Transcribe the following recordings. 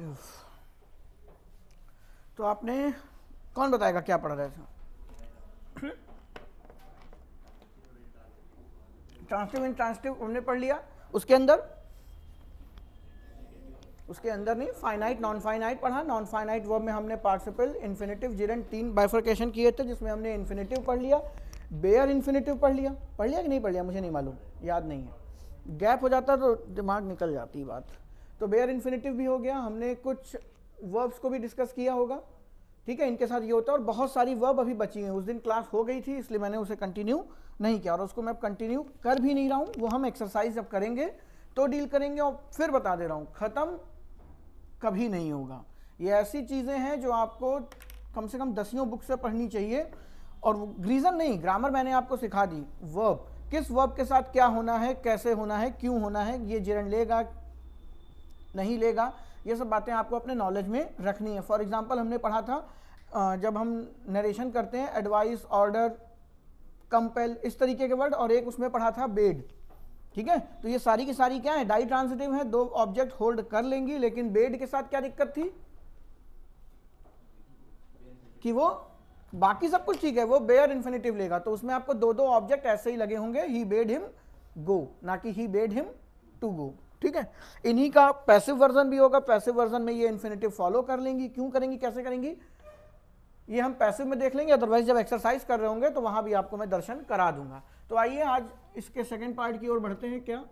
Infinitive. तो आपने, कौन बताएगा क्या पढ़ रहे थे? ट्रांसिटिव इंट्रांसिटिव हमने पढ़ लिया। उसके अंदर नहीं, फाइनाइट नॉन फाइनाइट पढ़ा। नॉन फाइनाइट वर्ब में हमने पार्टिसिपल, इन्फिनिटिव, जिरंड 3 बाइफर्केशन किए थे, जिसमें हमने इन्फिनिटिव पढ़ लिया, बेयर इन्फिनिटिव पढ़ लिया कि नहीं पढ़ लिया मुझे नहीं मालूम, याद नहीं है, गैप हो जाता तो दिमाग निकल जाती बात। तो बेयर इन्फिनिटिव भी हो गया। हमने कुछ वर्ब्स को भी डिस्कस किया होगा, ठीक है, इनके साथ ये होता है। और बहुत सारी वर्ब अभी बची हैं, उस दिन क्लास हो गई थी इसलिए मैंने उसे कंटिन्यू नहीं किया, और उसको मैं कंटिन्यू कर भी नहीं रहा हूँ। वो हम एक्सरसाइज जब करेंगे तो डील करेंगे। और फिर बता दे रहा हूँ, ख़त्म कभी नहीं होगा। ये ऐसी चीज़ें हैं जो आपको कम से कम 10 बुक से पढ़नी चाहिए। और रीज़न नहीं, ग्रामर मैंने आपको सिखा दी, वर्ब किस वर्ब के साथ क्या होना है, कैसे होना है, क्यों होना है, ये जिरंड लेगा नहीं लेगा, ये सब बातें आपको अपने नॉलेज में रखनी है। फॉर एग्जांपल हमने पढ़ा था जब हम नरेशन करते हैं, एडवाइस, ऑर्डर, कंपेल, इस तरीके के वर्ड, और एक उसमें पढ़ा था बेड, ठीक है। तो ये सारी की सारी क्या है, डाई ट्रांसिटिव है, 2 ऑब्जेक्ट होल्ड कर लेंगी। लेकिन बेड के साथ क्या दिक्कत थी कि वो बाकी सब कुछ ठीक है, वो बेयर इन्फिनिटिव लेगा, तो उसमें आपको 2 ऑब्जेक्ट ऐसे ही लगे होंगे, ही बेड हिम गो, ना कि ही बेड हिम टू गो, ठीक है। इन्हीं का पैसिव वर्जन भी होगा। पैसिव वर्जन में ये इन्फिनिटिव फॉलो कर लेंगी। क्यों करेंगी, कैसे करेंगी, ये हम पैसिव में देख लेंगे, अदरवाइज जब एक्सरसाइज कर रहे होंगे तो वहां भी आपको मैं दर्शन करा दूंगा। तो आइए आज इसके सेकंड पार्ट की ओर बढ़ते हैं। क्या,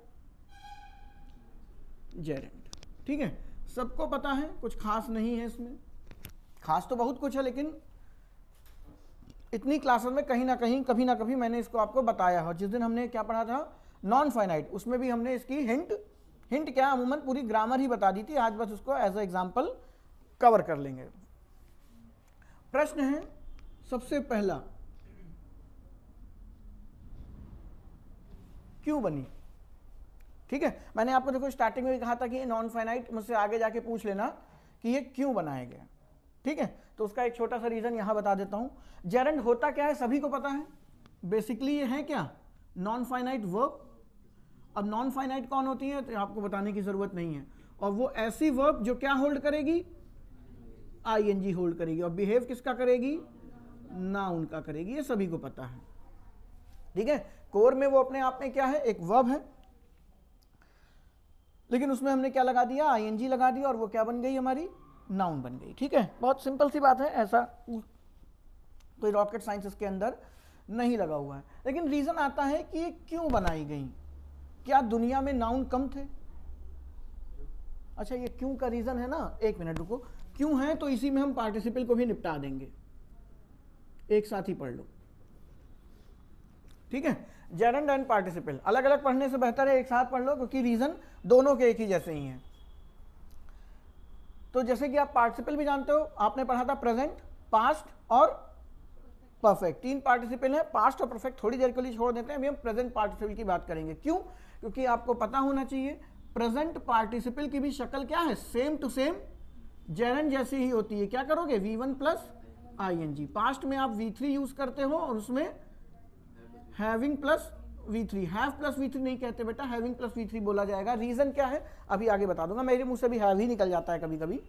जेरेंड, ठीक है, सबको पता है, कुछ खास नहीं है इसमें, खास तो बहुत कुछ है, लेकिन इतनी क्लासेस में कहीं ना कहीं कभी ना कभी मैंने इसको आपको बताया है। जिस दिन हमने क्या पढ़ा था, नॉन फाइनाइट, उसमें भी हमने इसकी हिंट क्या, अमूमन पूरी ग्रामर ही बता दी थी। आज बस उसको एज ए एग्जाम्पल कवर कर लेंगे। प्रश्न है सबसे पहला, क्यों बनी, ठीक है। मैंने आपको देखो स्टार्टिंग में भी कहा था कि नॉन फाइनाइट मुझसे आगे जाके पूछ लेना कि ये क्यों बनाया गया, ठीक है। तो उसका एक छोटा सा रीजन यहां बता देता हूं। जेरेंड होता क्या है, सभी को पता है, बेसिकली ये है क्या, नॉन फाइनाइट वर्ब। अब नॉन फाइनाइट कौन होती है तो आपको बताने की जरूरत नहीं है। और वो ऐसी वर्ब जो क्या होल्ड करेगी, आईएनजी होल्ड करेगी, और बिहेव किसका करेगी, नाउन का करेगी, ये सभी को पता है, ठीक है। कोर में वो अपने आप में क्या है, एक वर्ब है, लेकिन उसमें हमने क्या लगा दिया, आईएनजी लगा दिया, और वो क्या बन गई, हमारी नाउन बन गई, ठीक है। बहुत सिंपल सी बात है, ऐसा कोई रॉकेट साइंस इसके अंदर नहीं लगा हुआ है। लेकिन रीजन आता है कि ये क्यों बनाई गई, क्या दुनिया में नाउन कम थे। अच्छा, ये क्यों का रीजन है ना, एक मिनट रुको, क्यों है तो इसी में हम पार्टिसिपल को भी निपटा देंगे, एक साथ ही पढ़ लो, ठीक है। जेरेंड एंड पार्टिसिपल अलग अलग पढ़ने से बेहतर है एक साथ पढ़ लो, क्योंकि रीजन दोनों के एक ही जैसे ही हैं। तो जैसे कि आप पार्टिसिपल भी जानते हो, आपने पढ़ा था प्रेजेंट, पास्ट और परफेक्ट, 3 पार्टिसिपल हैं। पास्ट और परफेक्ट थोड़ी देर के लिए छोड़ देते हैं, अभी हम प्रेजेंट पार्टिसिपल की बात करेंगे। क्यों, क्योंकि आपको पता होना चाहिए प्रेजेंट पार्टिसिपल की भी शक्ल क्या है, सेम टू सेम जेरेंड जैसी ही होती है। क्या करोगे, V1 प्लस आईएनजी। पास्ट में आप V3 यूज करते हो, और उसमें having plus V3, have plus V3 नहीं कहते बेटा, हैविंग प्लस V3 बोला जाएगा। रीजन क्या है अभी आगे बता दूंगा, मेरे मुंह से भी हैव ही निकल जाता है कभी कभी,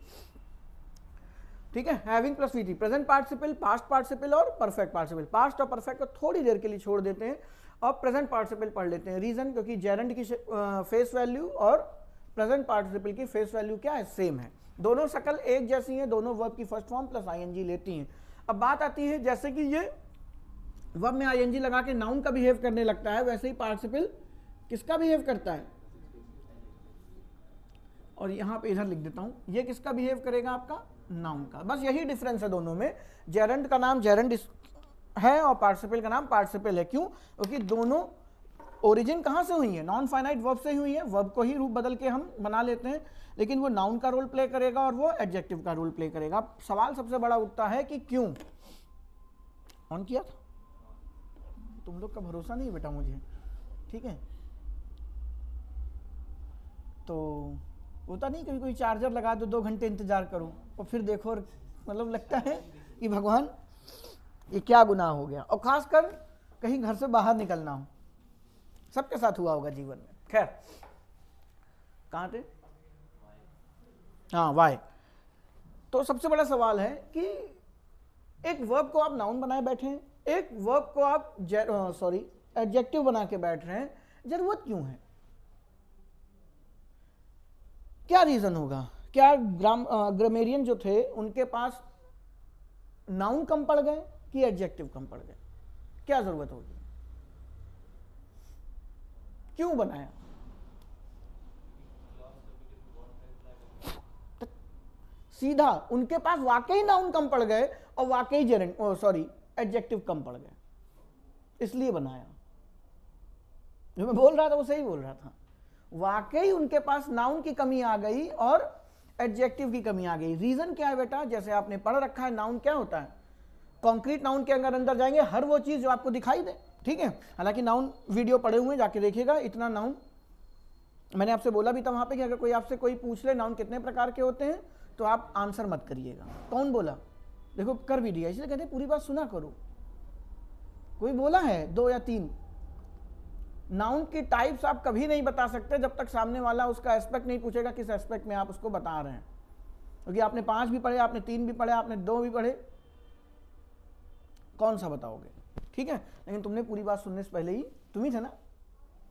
ठीक है। Having plus V3, present participle, past participle और परफेक्ट पार्टिसिपल। पास्ट और परफेक्ट को थोड़ी देर के लिए छोड़ देते हैं और प्रेजेंट पार्टिसिपल पढ़ लेते हैं। रीजन, क्योंकि जेरेंड की फेस वैल्यू और प्रेजेंट पार्टिसिपल की फेस वैल्यू क्या है, सेम है, दोनों शक्ल एक जैसी हैं, दोनों वर्ब की फर्स्ट फॉर्म प्लस आईएनजी लेती हैं। अब बात आती है, जैसे कि ये वर्ब में आईएनजी लगा के नाउन का बिहेव करने लगता है, वैसे ही पार्टिसिपल किसका बिहेव करता है, और यहां पे इधर लिख देता हूं, ये किसका बिहेव करेगा, आपका नाउन का। बस यही डिफरेंस है दोनों में, जेरेंड का नाम जेरेंड है और पार्टिसिपल का नाम पार्टिसिपल है। क्यों, क्योंकि दोनों ओरिजिन कहां से हुई है, नॉन फाइनाइट वर्ब से ही हुई है। वर्ब को ही रूप बदल के हम बना लेते हैं, लेकिन वो नाउन का रोल प्ले करेगा और वो एडजेक्टिव का रोल प्ले करेगा। सवाल सबसे बड़ा उठता है कि क्यों। ऑन किया था, तुम लोग का भरोसा नहीं बेटा मुझे, ठीक है। तो होता नहीं कभी कोई चार्जर लगा दो, 2 घंटे इंतजार करो और फिर देखो, मतलब लगता है कि भगवान ये क्या गुनाह हो गया। और खासकर कहीं घर से बाहर निकलना हो, सबके साथ हुआ होगा जीवन में। खैर, कहाँ थे, हाँ वाई, तो सबसे बड़ा सवाल है कि एक वर्ब को आप नाउन बनाए बैठे हैं, एक वर्ब को आप एडजेक्टिव बना के बैठ रहे हैं, जरूरत क्यों है? क्या रीजन होगा? क्या ग्रामेरियन जो थे उनके पास नाउन कम पड़ गए कि एडजेक्टिव कम पड़ गए? क्या जरूरत होगी? क्यों बनाया? सीधा उनके पास वाकई नाउन कम पड़ गए और वाकई एडजेक्टिव कम पड़ गए, इसलिए बनाया। जो मैं बोल रहा था वो सही बोल रहा था। वाकई उनके पास नाउन की कमी आ गई और एडजेक्टिव की कमी आ गई। रीजन क्या है बेटा? जैसे आपने पढ़ रखा है, नाउन क्या होता है? कॉन्क्रीट नाउन के अंदर जाएंगे हर वो चीज जो आपको दिखाई दे, ठीक है। हालांकि नाउन वीडियो पढ़े हुए हैं, जाके देखिएगा। इतना नाउन मैंने आपसे बोला भी था वहां पे कि अगर कोई आपसे कोई पूछ ले नाउन कितने प्रकार के होते हैं तो आप आंसर मत करिएगा। कौन बोला? देखो कर भी दिया, इसलिए कहते हैं पूरी बात सुना करो। कोई बोला है 2 या 3? नाउन की टाइप्स आप कभी नहीं बता सकते जब तक सामने वाला उसका एस्पेक्ट नहीं पूछेगा किस एस्पेक्ट में आप उसको बता रहे हैं। क्योंकि आपने 5 भी पढ़े, आपने 3 भी पढ़े, आपने 2 भी पढ़े, कौन सा बताओगे? ठीक है, लेकिन तुमने पूरी बात सुनने से पहले ही, तुम ही थे ना?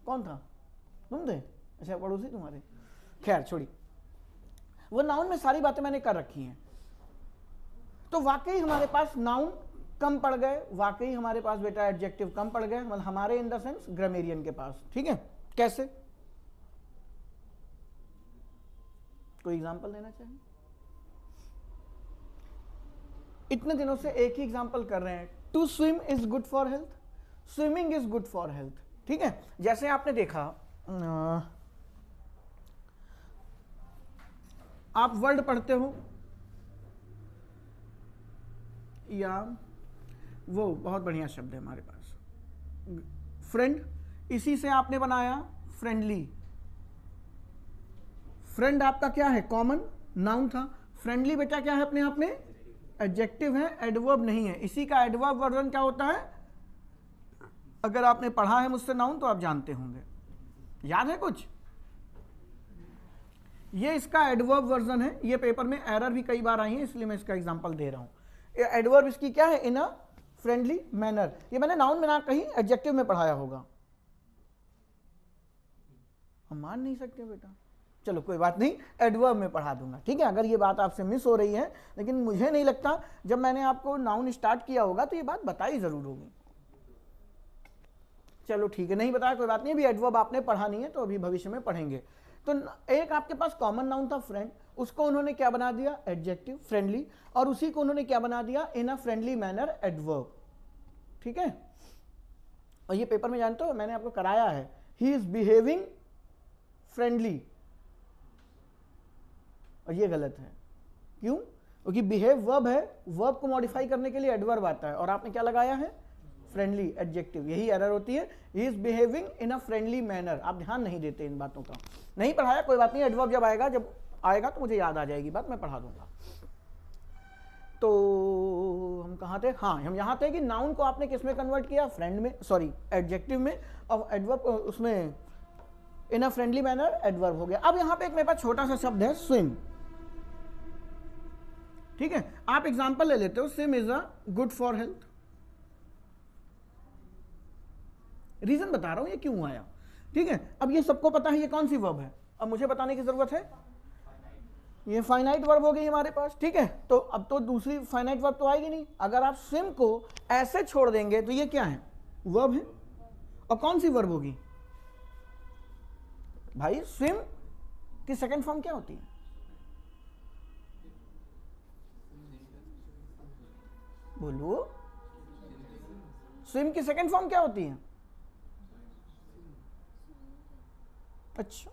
कौन था? तुम थे? अच्छा, पड़ोसी तुम्हारे। खैर छोड़ी, वो नाउन में सारी बातें मैंने कर रखी हैं। तो वाकई हमारे पास नाउन कम पड़ गए, वाकई हमारे पास बेटा एडजेक्टिव कम पड़ गए, मतलब हमारे इन द सेंस ग्रामेरियन के पास। ठीक है, कैसे? कोई एग्जांपल देना चाहिए? इतने दिनों से एक ही एग्जांपल कर रहे हैं। To swim is good for health, swimming is good for health. ठीक है, जैसे आपने देखा आप वर्ड पढ़ते हो या वो बहुत बढ़िया शब्द है हमारे पास, फ्रेंड, इसी से आपने बनाया फ्रेंडली। फ्रेंड आपका क्या है? कॉमन नाउन था। फ्रेंडली बेटा क्या है अपने आप में? एडजेक्टिव है, एडवर्ब नहीं है। इसी का एडवर्ब वर्जन क्या होता है? अगर आपने पढ़ा है मुझसे नाउन तो आप जानते होंगे, याद है कुछ? ये इसका एडवर्ब वर्जन है। ये पेपर में एरर भी कई बार आई है, इसलिए मैं इसका एग्जांपल दे रहा हूं। एडवर्ब इसकी क्या है? इन अ फ्रेंडली मैनर। ये मैंने नाउन में ना कहीं एडजेक्टिव में पढ़ाया होगा, हम मान नहीं सकते बेटा। चलो कोई बात नहीं, एडवर्ब में पढ़ा दूंगा। ठीक है, अगर ये बात आपसे मिस हो रही है, लेकिन मुझे नहीं लगता जब मैंने आपको नाउन स्टार्ट किया होगा तो ये बात बताई जरूर होगी। चलो ठीक है, नहीं बताया कोई बात नहीं। अभी एडवर्ब आपने पढ़ा नहीं है तो अभी भविष्य में पढ़ेंगे। तो एक आपके पास कॉमन नाउन था फ्रेंड, उसको उन्होंने क्या बना दिया? एडजेक्टिव, फ्रेंडली, और उसी को उन्होंने क्या बना दिया? इन अ फ्रेंडली मैनर, एडवर्ब। ठीक है, और ये पेपर में जानते हो मैंने आपको कराया है, ही इज बिहेविंग फ्रेंडली, और ये गलत है। क्यों? क्योंकि बिहेव वर्ब है, वर्ब को मॉडिफाई करने के लिए एडवर्ब आता है, और आपने क्या लगाया है? Friendly, adjective. यही एरर होती है, he is behaving in a friendly manner. आप ध्यान नहीं देते इन बातों का। नहीं पढ़ाया कोई बात नहीं, एडवर्ब जब आएगा तो मुझे याद आ जाएगी बात, मैं पढ़ा दूंगा। तो हम कहाँ थे? हाँ, हम यहाँ थे कि नाउन को आपने किस में कन्वर्ट किया? फ्रेंड में, सॉरी एडजेक्टिव में, और एडवर्ब उसमें इन अ फ्रेंडली मैनर एडवर्ब हो गया। अब यहाँ पे एक मेरे पास छोटा सा शब्द है स्विम। ठीक है, आप एग्जाम्पल ले लेते हो, swim is a good for health. Reason बता रहा हूं ये क्यों आया। ठीक है, अब ये सबको पता है ये कौन सी वर्ब है, अब मुझे बताने की जरूरत है। ये फाइनाइट वर्ब हो गई हमारे पास। ठीक है, तो अब तो दूसरी फाइनाइट वर्ब तो आएगी नहीं। अगर आप स्विम को ऐसे छोड़ देंगे तो ये क्या है? वर्ब है। और कौन सी वर्ब होगी भाई? स्विम की सेकंड फॉर्म क्या होती है? बोलो, स्विम की सेकंड फॉर्म क्या होती है? अच्छा,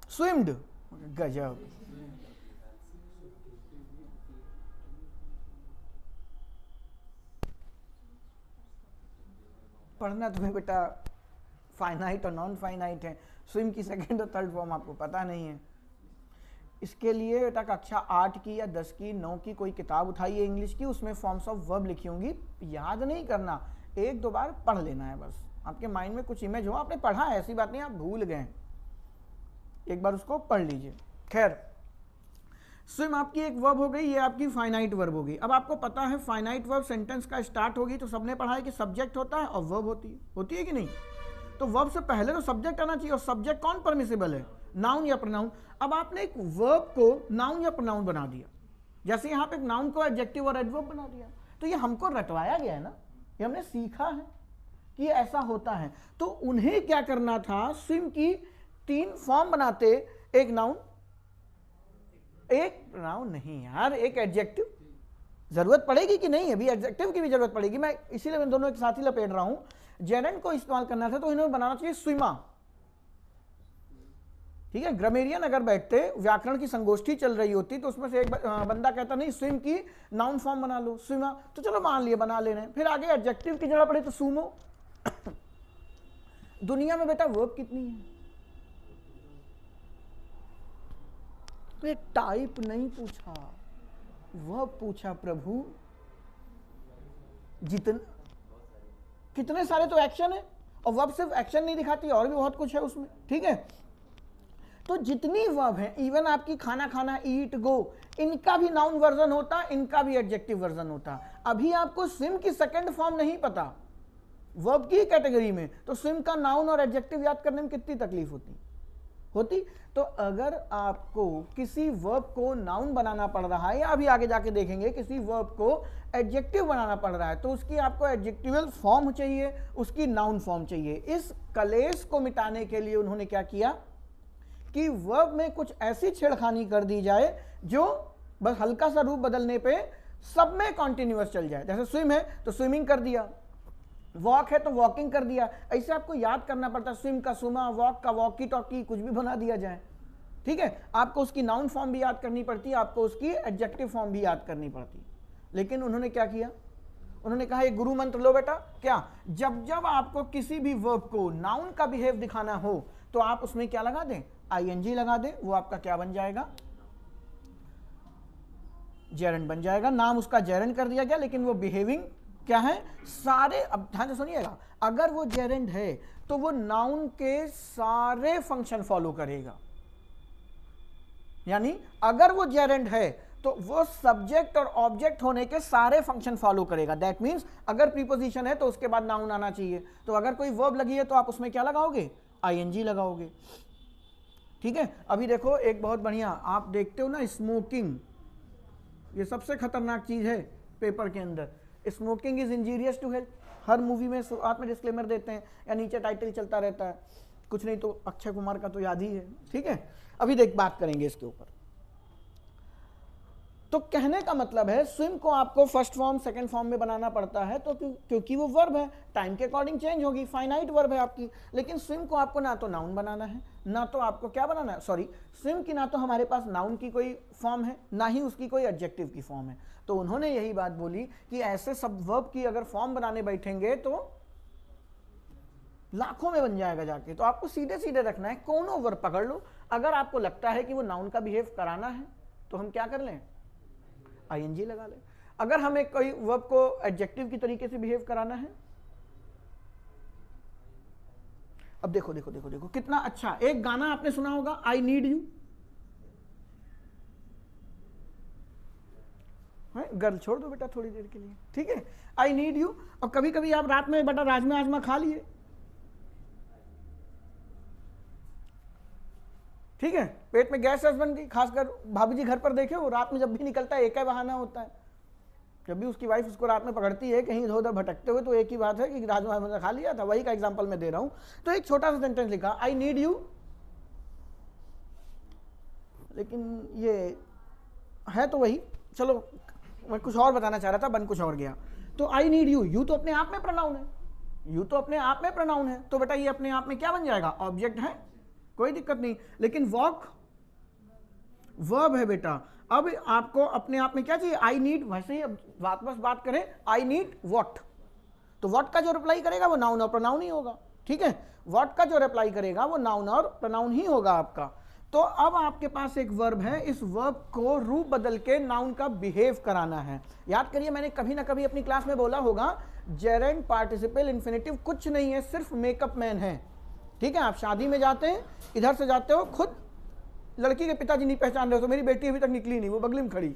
स्विम्ड। गजब। पढ़ना तुम्हें बेटा फाइनाइट और नॉन फाइनाइट है, स्विम की सेकंड और थर्ड फॉर्म आपको पता नहीं है। इसके लिए बेटा कक्षा 8 की या 10 की 9 की कोई किताब उठाइए इंग्लिश की, उसमें फॉर्म्स ऑफ वर्ब लिखी होंगी। याद नहीं करना, 1-2 बार पढ़ लेना है बस, आपके माइंड में कुछ इमेज हो। आपने पढ़ा है, ऐसी बात नहीं आप भूल गए, एक बार उसको पढ़ लीजिए। खैर, स्विम आपकी एक वर्ब हो गई, ये आपकी फाइनाइट वर्ब हो गई। अब आपको पता है फाइनाइट वर्ब सेंटेंस का स्टार्ट होगी तो सबने पढ़ा है कि सब्जेक्ट होता है और वर्ब होती है कि नहीं। तो वर्ब से पहले तो सब्जेक्ट आना चाहिए, और सब्जेक्ट कौन परमिसिबल है, नाउन या प्रोनाउन। अब आपने एक वर्ब को नाउन या प्रोनाउन बना दिया, जैसे यहाँ पे एक नाउन को एडजेक्टिव और एडवर्ब बना दिया। तो ये हमको रटवाया गया है ना, ये हमने सीखा है कि ऐसा होता है। तो उन्हें क्या करना था, स्विम की 3 फॉर्म बनाते, एक नाउन, एक नाउन नहीं यार, एक एडजेक्टिव। जरूरत पड़ेगी कि नहीं, अभी एडजेक्टिव की भी जरूरत पड़ेगी, मैं इसीलिए मैं दोनों एक साथ ही लपेट रहा हूं। जेरेंड को इस्तेमाल करना था तो इन्होंने बनाना चाहिए स्विमा, ठीक है। ग्रामेरियन अगर बैठते, व्याकरण की संगोष्ठी चल रही होती, तो उसमें से एक बंदा कहता नहीं स्विम की नाउन फॉर्म बना लो स्विमा, तो चलो मान लिया बना ले रहे हैं। फिर आगे एडजेक्टिव की जगह पड़े तो सुमो। दुनिया में बेटा वर्ब कितनी है, ये टाइप नहीं पूछा, वर्ब पूछा प्रभु। कितने सारे तो एक्शन है, और वर्ब सिर्फ एक्शन नहीं दिखाती, और भी बहुत कुछ है उसमें, ठीक है। तो जितनी वर्ब है, इवन आपकी खाना खाना, ईट, गो, इनका भी नाउन वर्जन होता, इनका भी एडजेक्टिव वर्जन होता। अभी आपको स्विम की सेकंड फॉर्म नहीं पता वर्ब की कैटेगरी में, तो स्विम का नाउन और एडजेक्टिव याद करने में कितनी तकलीफ होती। तो अगर आपको किसी वर्ब को नाउन बनाना पड़ रहा है, या अभी आगे जाके देखेंगे किसी वर्ब को एडजेक्टिव बनाना पड़ रहा है, तो उसकी आपको एडजेक्टिवल फॉर्म चाहिए, उसकी नाउन फॉर्म चाहिए। इस कलेश को मिटाने के लिए उन्होंने क्या किया कि वर्ब में कुछ ऐसी छेड़खानी कर दी जाए जो बस हल्का सा रूप बदलने पे सब में कॉन्टिन्यूअस चल जाए। जैसे स्विम है तो स्विमिंग कर दिया, वॉक है तो वॉकिंग कर दिया। ऐसे आपको याद करना पड़ता है, स्विम का सुमा, वॉक का वॉकी टॉकी, कुछ भी बना दिया जाए, ठीक है। आपको उसकी नाउन फॉर्म भी याद करनी पड़ती है, आपको उसकी एडजेक्टिव फॉर्म भी याद करनी पड़ती है। लेकिन उन्होंने क्या किया, उन्होंने कहा एक गुरु मंत्र लो बेटा, क्या, जब जब आपको किसी भी वर्ब को नाउन का बिहेव दिखाना हो तो आप उसमें क्या लगा दें, आईएनजी लगा दें। वो आपका क्या बन जाएगा, जेरेंड बन जाएगा। नाम उसका जेरेंड कर दिया गया, लेकिन वो बिहेविंग क्या है, सारे, अब ध्यान से सुनिएगा, अगर वो जेरेंड है तो वो नाउन के सारे फंक्शन फॉलो करेगा। यानी अगर वो जेरेंड है तो वो सब्जेक्ट और ऑब्जेक्ट होने के सारे फंक्शन फॉलो करेगा। दैट मींस अगर प्रीपोजिशन है तो उसके बाद नाउन आना चाहिए। तो अगर कोई वर्ब लगी है तो आप उसमें क्या लगाओगे, आईएनजी लगाओगे, ठीक है। अभी देखो एक बहुत बढ़िया, आप देखते हो ना स्मोकिंग, ये सबसे खतरनाक चीज है पेपर के अंदर। Smoking is injurious to health, हर मूवी में शुरुआत में डिस्क्लेमर देते हैं, या नीचे टाइटल चलता रहता है, कुछ नहीं तो अक्षय कुमार का तो याद ही है, ठीक है। अभी देख बात करेंगे इसके ऊपर। तो कहने का मतलब है स्विम को आपको फर्स्ट फॉर्म सेकंड फॉर्म में बनाना पड़ता है, तो क्योंकि वो वर्ब है, टाइम के अकॉर्डिंग चेंज होगी, फाइनाइट वर्ब है आपकी। लेकिन स्विम को आपको ना तो नाउन बनाना है, ना तो आपको क्या बनाना है, सॉरी, स्विम की ना तो हमारे पास नाउन की कोई फॉर्म है, ना ही उसकी कोई एडजेक्टिव की फॉर्म है। तो उन्होंने यही बात बोली कि ऐसे सब वर्ब की अगर फॉर्म बनाने बैठेंगे तो लाखों में बन जाएगा जाके। तो आपको सीधे सीधे रखना है, कोनो वर्ब पकड़ लो, अगर आपको लगता है कि वो नाउन का बिहेव कराना है तो हम क्या कर लें, आईएनजी लगा लें। अगर हमें कोई वर्ब को एडजेक्टिव की तरीके से बिहेव कराना है, अब देखो देखो देखो देखो कितना अच्छा, एक गाना आपने सुना होगा, आई नीड यू, गर्ल छोड़ दो बेटा थोड़ी देर के लिए, ठीक है, आई नीड यू। और कभी कभी आप रात में बेटा राजमा आजमा खा लिए, ठीक है, पेट में गैस बन गई, खासकर भाभी जी घर पर देखे वो रात में जब भी निकलता है एक ही बहाना होता है, जब भी उसकी वाइफ उसको रात में पकड़ती है कहीं इधर उधर भटकते हुए तो एक ही बात है कि राजमा खा लिया था, वही का एग्जांपल मैं दे रहा हूं। तो एक छोटा सा सेंटेंस लिखा, आई नीड यू, लेकिन ये है तो वही, चलो मैं कुछ और बताना चाह रहा था, बन कुछ और गया। तो आई नीड यू, यू तो अपने आप में प्रोनाउन है, यू तो अपने आप में प्रोनाउन है, तो बेटा ये अपने आप में क्या बन जाएगा, ऑब्जेक्ट है, कोई दिक्कत नहीं। लेकिन वॉक वर्ब है बेटा, अब आपको अपने आप में क्या चाहिए, आई नीड, वैसे ही अब बात करें, आई नीड व्हाट, तो व्हाट का जो रिप्लाई करेगा वो नाउन और प्रोनाउन ही होगा, ठीक है, व्हाट का जो रिप्लाई करेगा वो नाउन और प्रोनाउन ही होगा आपका। तो अब आपके पास एक वर्ब है, इस वर्ब को रूप बदल के नाउन का बिहेव कराना है। याद करिए मैंने कभी ना कभी अपनी क्लास में बोला होगा, जेरेंड पार्टिसिपल इन्फिनेटिव कुछ नहीं है, सिर्फ मेकअप मैन है, ठीक है। आप शादी में जाते हैं, इधर से जाते हो, खुद लड़की के पिताजी नहीं पहचान रहे हो तो मेरी बेटी अभी तक निकली नहीं, वो बगली में खड़ी,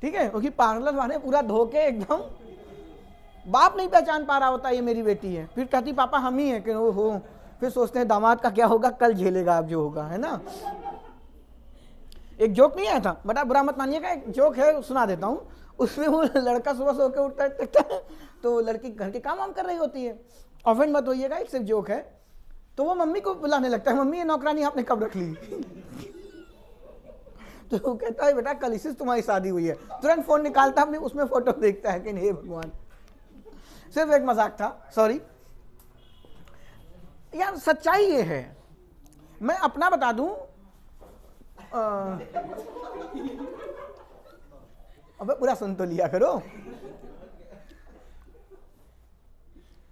ठीक है, क्योंकि पार्लर वाले पूरा धोके एकदम, बाप नहीं पहचान पा रहा होता ये मेरी बेटी है, फिर कहती पापा हम ही हैं कि वो हो, फिर सोचते हैं दामाद का क्या होगा, कल झेलेगा आप जो होगा, है ना। एक जोक नहीं आया था, बड़ा बुरा मत मानिएगा, एक जोक है सुना देता हूँ। उसमें वो लड़का सुबह सो के उठता है तो लड़की घर के काम वाम कर रही होती है, ऑफेंड मत होइएगा, एक सिर्फ जोक है। तो वो मम्मी को बुलाने लगता है, मम्मी ये नौकरानी आपने कब रख ली? तो वो कहता है बेटा कल इसी से तुम्हारी शादी हुई है। तुरंत फोन निकालता है अपने, उसमें फोटो देखता है कि हे भगवान, सिर्फ एक मजाक था, सॉरी यार। सच्चाई ये है, मैं अपना बता दूं, अबे पूरा सुन तो लिया करो,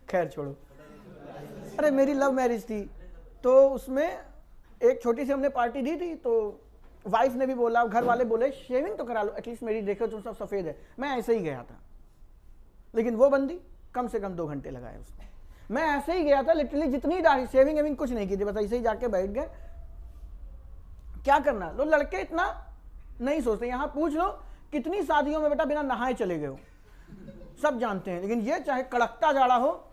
खैर छोड़ो। अरे मेरी लव मैरिज थी, तो उसमें एक छोटी सी हमने पार्टी दी थी, तो वाइफ ने भी बोला, घर वाले बोले शेविंग तो करा लो एटलीस्ट, मेरी देखो तुम सब सफेद है। मैं ऐसे ही गया था, लेकिन वो बंदी कम से कम 2 घंटे लगाए उसने। मैं ऐसे ही गया था लिटरली, जितनी दाढ़ी शेविंग एविंग कुछ नहीं की थी, बस ऐसे ही जाके बैठ गए। क्या करना, लो लड़के इतना नहीं सोचते। यहां पूछ लो कितनी शादियों में बेटा बिना नहाए चले गए हो, सब जानते हैं। लेकिन ये चाहे कड़कता जाड़ा हो,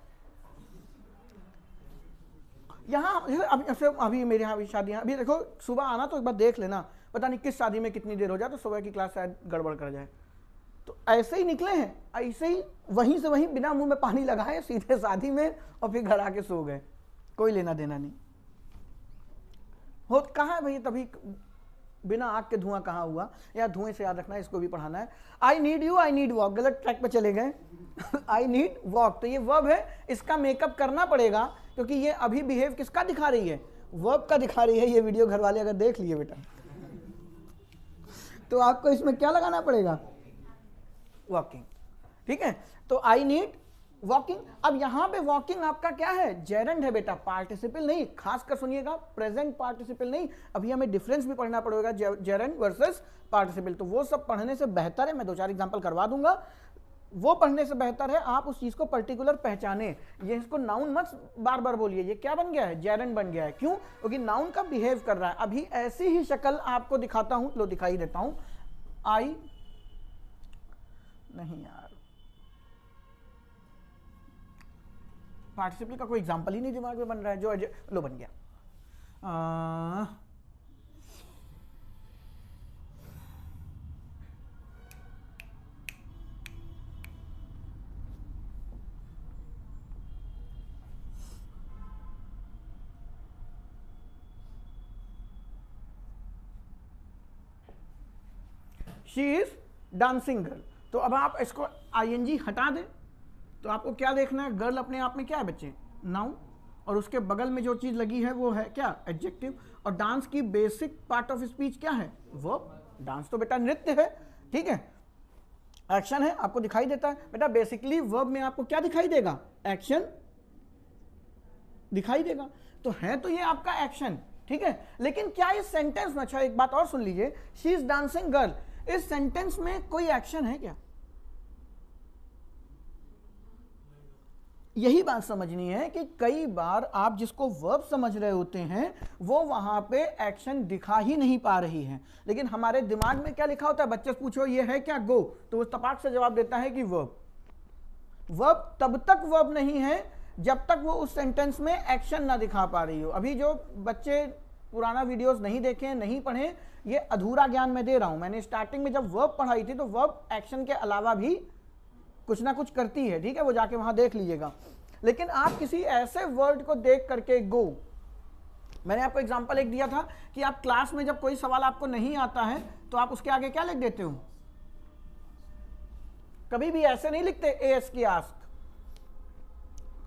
यहाँ अभी मेरे यहाँ भी शादियाँ, अभी देखो सुबह आना तो एक बार देख लेना, पता नहीं किस शादी में कितनी देर हो जाए, तो सुबह की क्लास शायद गड़बड़ कर जाए। तो ऐसे ही निकले हैं, ऐसे ही वहीं से वहीं बिना मुंह में पानी लगाए सीधे शादी में, और फिर घर आके सो गए, कोई लेना देना नहीं हो। कहाँ है भाई, तभी बिना आग के धुआं कहाँ हुआ, या धुएं से याद रखना, इसको भी पढ़ाना है। I need you, I need walk, गलत ट्रैक पे चले गए। आई नीड वॉक, तो ये वर्ब है, इसका मेकअप करना पड़ेगा, क्योंकि ये अभी बिहेव किसका दिखा रही है, वर्ब का दिखा रही है। ये वीडियो घर वाले अगर देख लिए बेटा, तो आपको इसमें क्या लगाना पड़ेगा, वॉकिंग, ठीक है। तो आई नीड वॉकिंग। अब यहां पे वॉकिंग आपका क्या है, जेरंड है बेटा, पार्टिसिपल नहीं। खासकर सुनिएगा, प्रेजेंट पार्टिसिपल नहीं। अभी हमें डिफरेंस भी पढ़ना पड़ेगा, जेरंड वर्सेस पार्टिसिपल। तो वो सब पढ़ने से बेहतर है, मैं 2-4 एग्जांपल करवा दूंगा, वो पढ़ने से बेहतर है आप उस चीज को पर्टिकुलर पहचाने। ये इसको नाउन मत बार बार बोलिए, ये क्या बन गया है, जेरंड बन गया है। क्यों? क्योंकि नाउन का बिहेव कर रहा है। अभी ऐसी ही शक्ल आपको दिखाता हूं, लो दिखाई देता हूं। आई नहीं यार, पार्टिसिपल का कोई एग्जांपल ही नहीं दिमाग में बन रहा है, जो लो बन गया। She is dancing girl. तो अब आप इसको आईएनजी हटा दें, तो आपको क्या देखना है, गर्ल अपने आप में क्या है बच्चे, नाउन, और उसके बगल में जो चीज लगी है वो है क्या, एडजेक्टिव। और डांस की बेसिक पार्ट ऑफ स्पीच क्या है, वर्ब। डांस तो बेटा नृत्य है, ठीक है, एक्शन है, आपको दिखाई देता है बेटा। बेसिकली वर्ब में आपको क्या दिखाई देगा, एक्शन दिखाई देगा। तो है तो ये आपका एक्शन, ठीक है। लेकिन क्या इस सेंटेंस में, अच्छा एक बात और सुन लीजिए, शी इज डांसिंग गर्ल, इस सेंटेंस में कोई एक्शन है क्या? यही बात समझनी है कि कई बार आप जिसको वर्ब समझ रहे होते हैं वो वहां पे एक्शन दिखा ही नहीं पा रही है। लेकिन हमारे दिमाग में क्या लिखा होता है, बच्चे से पूछो ये है क्या, गो, तो वो तपाक से जवाब देता है कि वर्ब। वर्ब तब तक वर्ब नहीं है जब तक वो उस सेंटेंस में एक्शन ना दिखा पा रही हो। अभी जो बच्चे पुराना वीडियोस नहीं देखे, नहीं पढ़े, ये अधूरा ज्ञान मैं दे रहा हूं। मैंने स्टार्टिंग में जब वर्ब पढ़ाई थी तो वर्ब एक्शन के अलावा भी कुछ ना कुछ करती है, ठीक है, वो जाके वहां देख लीजिएगा। लेकिन आप किसी ऐसे वर्ड को देख करके गो, मैंने आपको एग्जांपल एक दिया था कि आप क्लास में जब कोई सवाल आपको नहीं आता है तो आप उसके आगे क्या लिख देते हो, कभी भी ऐसे नहीं लिखते एएस की आस्क,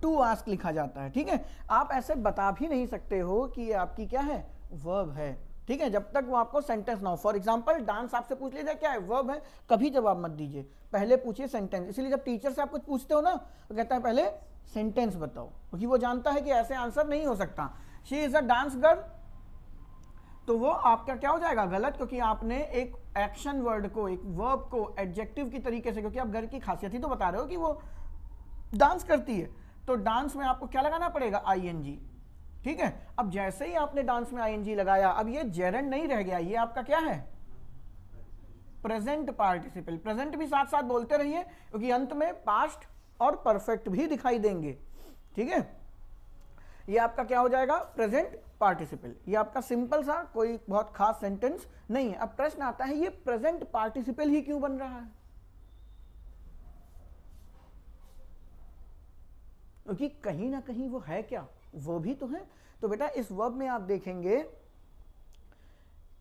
टू आस्क लिखा जाता है, ठीक है। आप ऐसे बता भी नहीं सकते हो कि ये आपकी क्या है, वर्ब है, ठीक है, जब तक वो आपको सेंटेंस ना हो। फॉर एग्जांपल डांस आपसे पूछ लीजिए क्या है, वर्ब है, कभी जवाब मत दीजिए, पहले पूछिए सेंटेंस। इसलिए जब टीचर से आप कुछ पूछते हो ना तो कहता है पहले सेंटेंस बताओ, क्योंकि वो जानता है कि ऐसे आंसर नहीं हो सकता। She is a dance girl, तो वो आपका क्या हो जाएगा, गलत, क्योंकि आपने एक एक्शन वर्ड को, एक वर्ब को एडजेक्टिव की तरीके से, क्योंकि आप गर्ल की खासियत ही तो बता रहे हो कि वो डांस करती है, तो डांस में आपको क्या लगाना पड़ेगा, आईएनजी, ठीक है। अब जैसे ही आपने डांस में आईएनजी लगाया, अब ये जेरेंड नहीं रह गया, ये आपका क्या है, प्रेजेंट पार्टिसिपल। प्रेजेंट भी साथ साथ बोलते रहिए क्योंकि अंत में पास्ट और परफेक्ट भी दिखाई देंगे, ठीक है। ये आपका क्या हो जाएगा, प्रेजेंट पार्टिसिपल। ये आपका सिंपल सा, कोई बहुत खास सेंटेंस नहीं है। अब प्रश्न आता है, ये प्रेजेंट पार्टिसिपल ही क्यों बन रहा है, क्योंकि कहीं ना कहीं वो है क्या, वो भी तो है। तो बेटा इस वर्ब में आप देखेंगे